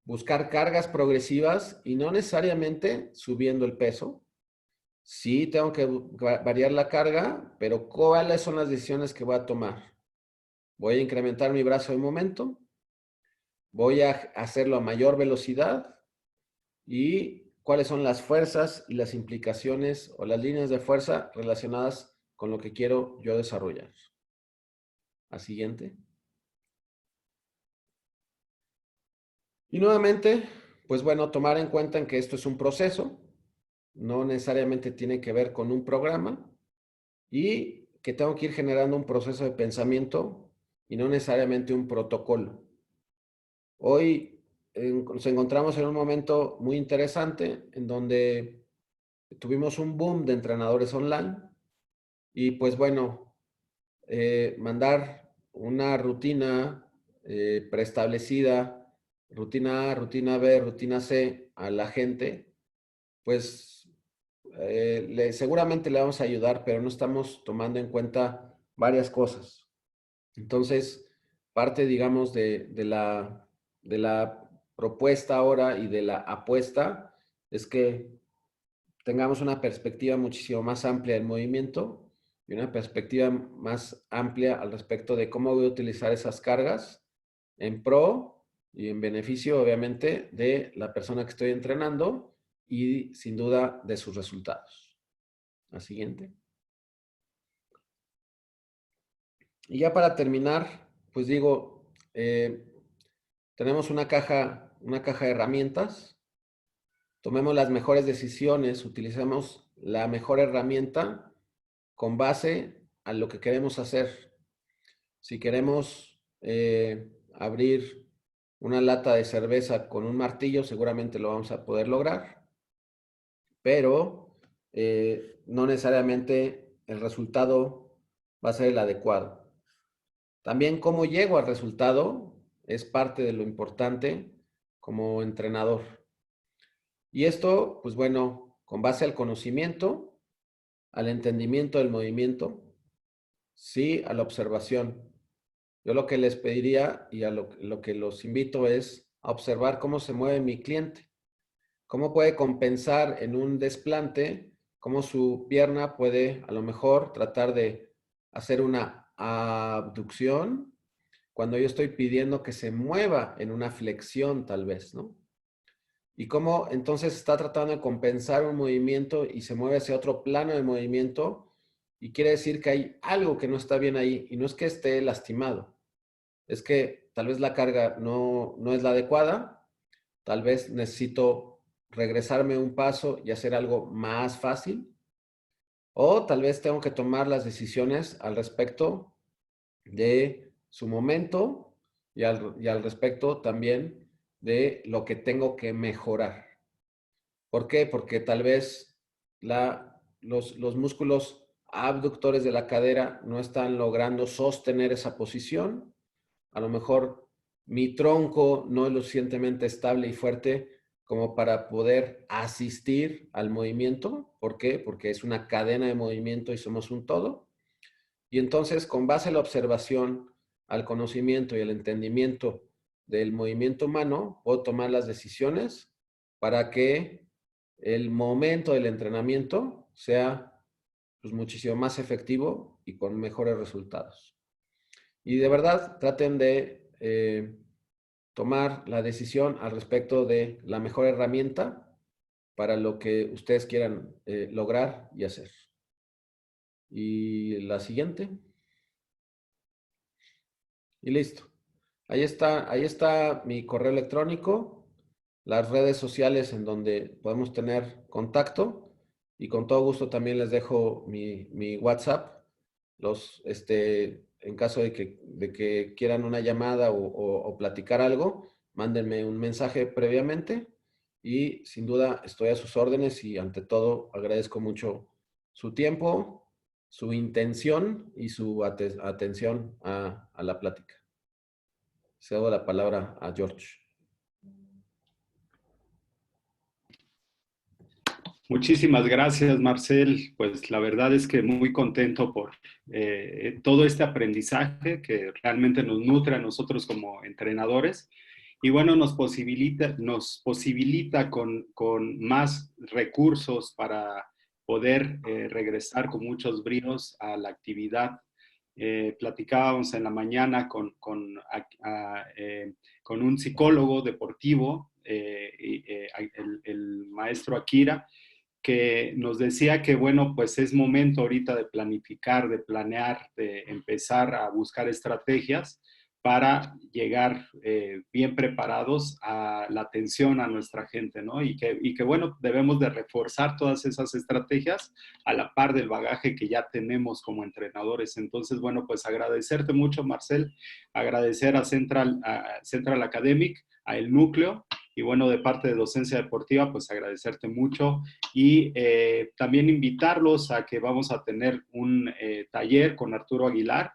buscar cargas progresivas y no necesariamente subiendo el peso. Sí tengo que variar la carga, pero ¿cuáles son las decisiones que voy a tomar? Voy a incrementar mi brazo de momento, voy a hacerlo a mayor velocidad y cuáles son las fuerzas y las implicaciones o las líneas de fuerza relacionadas con lo que quiero yo desarrollar. La siguiente. Y nuevamente, pues bueno, tomar en cuenta en que esto es un proceso, no necesariamente tiene que ver con un programa y que tengo que ir generando un proceso de pensamiento y no necesariamente un protocolo. Hoy nos encontramos en un momento muy interesante en donde tuvimos un boom de entrenadores online y pues bueno, mandar una rutina preestablecida, rutina A, rutina B, rutina C a la gente, pues seguramente le vamos a ayudar, pero no estamos tomando en cuenta varias cosas. Entonces, parte, digamos, de la propuesta ahora y de la apuesta es que tengamos una perspectiva muchísimo más amplia del movimiento y una perspectiva más amplia al respecto de cómo voy a utilizar esas cargas en pro y en beneficio, obviamente, de la persona que estoy entrenando y, sin duda, de sus resultados. La siguiente. Y ya para terminar, pues digo, tenemos una caja de herramientas. Tomemos las mejores decisiones, utilicemos la mejor herramienta con base a lo que queremos hacer. Si queremos abrir una lata de cerveza con un martillo, seguramente lo vamos a poder lograr, pero no necesariamente el resultado va a ser el adecuado. También cómo llego al resultado es parte de lo importante como entrenador. Y esto, pues bueno, con base al conocimiento, al entendimiento del movimiento, sí, a la observación. Yo lo que les pediría y a lo que los invito es a observar cómo se mueve mi cliente, cómo puede compensar en un desplante, cómo su pierna puede a lo mejor tratar de hacer una abducción cuando yo estoy pidiendo que se mueva en una flexión tal vez, ¿no? Y cómo entonces está tratando de compensar un movimiento y se mueve hacia otro plano de movimiento y quiere decir que hay algo que no está bien ahí y no es que esté lastimado, es que tal vez la carga no es la adecuada, tal vez necesito regresarme un paso y hacer algo más fácil o tal vez tengo que tomar las decisiones al respecto de su momento y al respecto también de lo que tengo que mejorar. ¿Por qué? Porque tal vez los músculos abductores de la cadera no están logrando sostener esa posición. A lo mejor mi tronco no es lo suficientemente estable y fuerte como para poder asistir al movimiento. ¿Por qué? Porque es una cadena de movimiento y somos un todo. Y entonces, con base a la observación, al conocimiento y al entendimiento del movimiento humano, puedo tomar las decisiones para que el momento del entrenamiento sea pues, muchísimo más efectivo y con mejores resultados. Y de verdad, traten de tomar la decisión al respecto de la mejor herramienta para lo que ustedes quieran lograr y hacer. Y la siguiente. Y listo. Ahí está mi correo electrónico, las redes sociales en donde podemos tener contacto y con todo gusto también les dejo mi WhatsApp. En caso de que quieran una llamada o platicar algo, mándenme un mensaje previamente y sin duda estoy a sus órdenes y ante todo agradezco mucho su tiempo, su intención y su atención a la plática. Cedo la palabra a George. Muchísimas gracias, Marcel. Pues la verdad es que muy contento por todo este aprendizaje que realmente nos nutre a nosotros como entrenadores y bueno, nos posibilita con más recursos para poder regresar con muchos bríos a la actividad. Platicábamos en la mañana con un psicólogo deportivo, el maestro Akira, que nos decía que, bueno, pues es momento ahorita de planificar, de planear, de empezar a buscar estrategias para llegar bien preparados a la atención a nuestra gente, ¿no? Y que, bueno, debemos de reforzar todas esas estrategias a la par del bagaje que ya tenemos como entrenadores. Entonces, bueno, pues agradecerte mucho, Marcel, agradecer a Central Academic, a El Núcleo, y bueno, de parte de Docencia Deportiva, pues agradecerte mucho y también invitarlos a que vamos a tener un taller con Arturo Aguilar,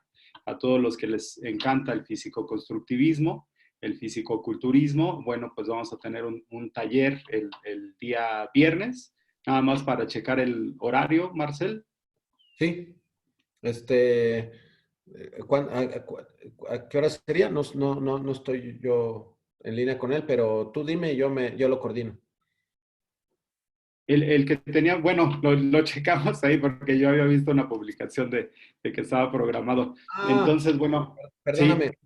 a todos los que les encanta el físico-constructivismo, el físico-culturismo. Bueno, pues vamos a tener un taller el día viernes, nada más para checar el horario, Marcel. Sí. ¿A qué hora sería? No estoy yo en línea con él, pero tú dime y yo lo coordino. El que tenía, bueno, lo checamos ahí porque yo había visto una publicación de que estaba programado. Ah, Entonces, bueno, sí, perdóname,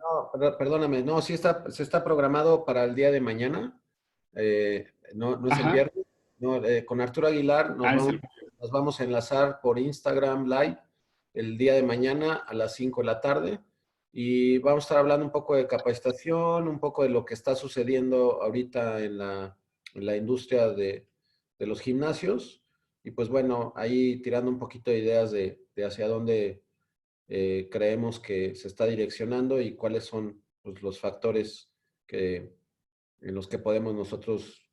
perdóname, no, sí se está programado para el día de mañana, no es el ajá, viernes, no, con Arturo Aguilar es el... nos vamos a enlazar por Instagram Live el día de mañana a las 5 de la tarde y vamos a estar hablando un poco de capacitación, un poco de lo que está sucediendo ahorita en la industria de los gimnasios y pues bueno, ahí tirando un poquito de ideas de hacia dónde creemos que se está direccionando y cuáles son pues, los factores en los que podemos nosotros,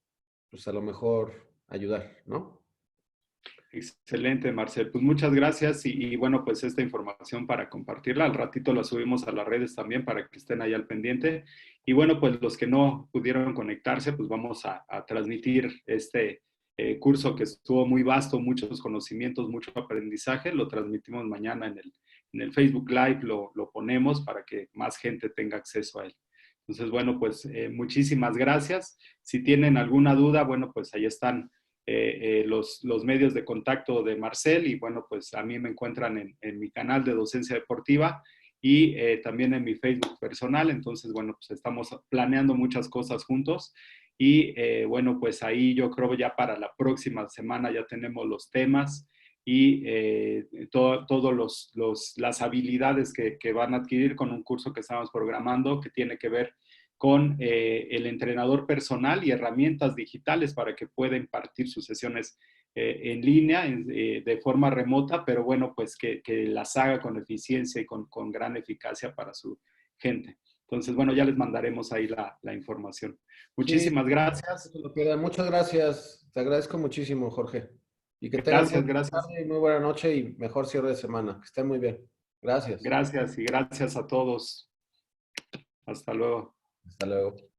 pues a lo mejor ayudar, ¿no? Excelente, Marcel. Pues muchas gracias y bueno, pues esta información para compartirla. Al ratito la subimos a las redes también para que estén ahí al pendiente. Y bueno, pues los que no pudieron conectarse, pues vamos a transmitir este curso que estuvo muy vasto, muchos conocimientos, mucho aprendizaje. Lo transmitimos mañana en el Facebook Live, lo ponemos para que más gente tenga acceso a él. Entonces, bueno, pues muchísimas gracias. Si tienen alguna duda, bueno, pues ahí están los medios de contacto de Marcel y bueno, pues a mí me encuentran en mi canal de Docencia Deportiva y también en mi Facebook personal. Entonces, bueno, pues estamos planeando muchas cosas juntos y bueno, pues ahí yo creo ya para la próxima semana ya tenemos los temas y todas las habilidades que van a adquirir con un curso que estamos programando que tiene que ver con el entrenador personal y herramientas digitales para que pueda impartir sus sesiones en línea, de forma remota, pero bueno, pues que las haga con eficiencia y con gran eficacia para su gente. Entonces, bueno, ya les mandaremos ahí la información. Muchísimas gracias. Se lo pierdan. Muchas gracias. Te agradezco muchísimo, Jorge. Y que tengan muy buena Gracias. tarde y muy buena noche y mejor cierre de semana. Que estén muy bien. Gracias. Gracias y gracias a todos. Hasta luego. Hasta luego.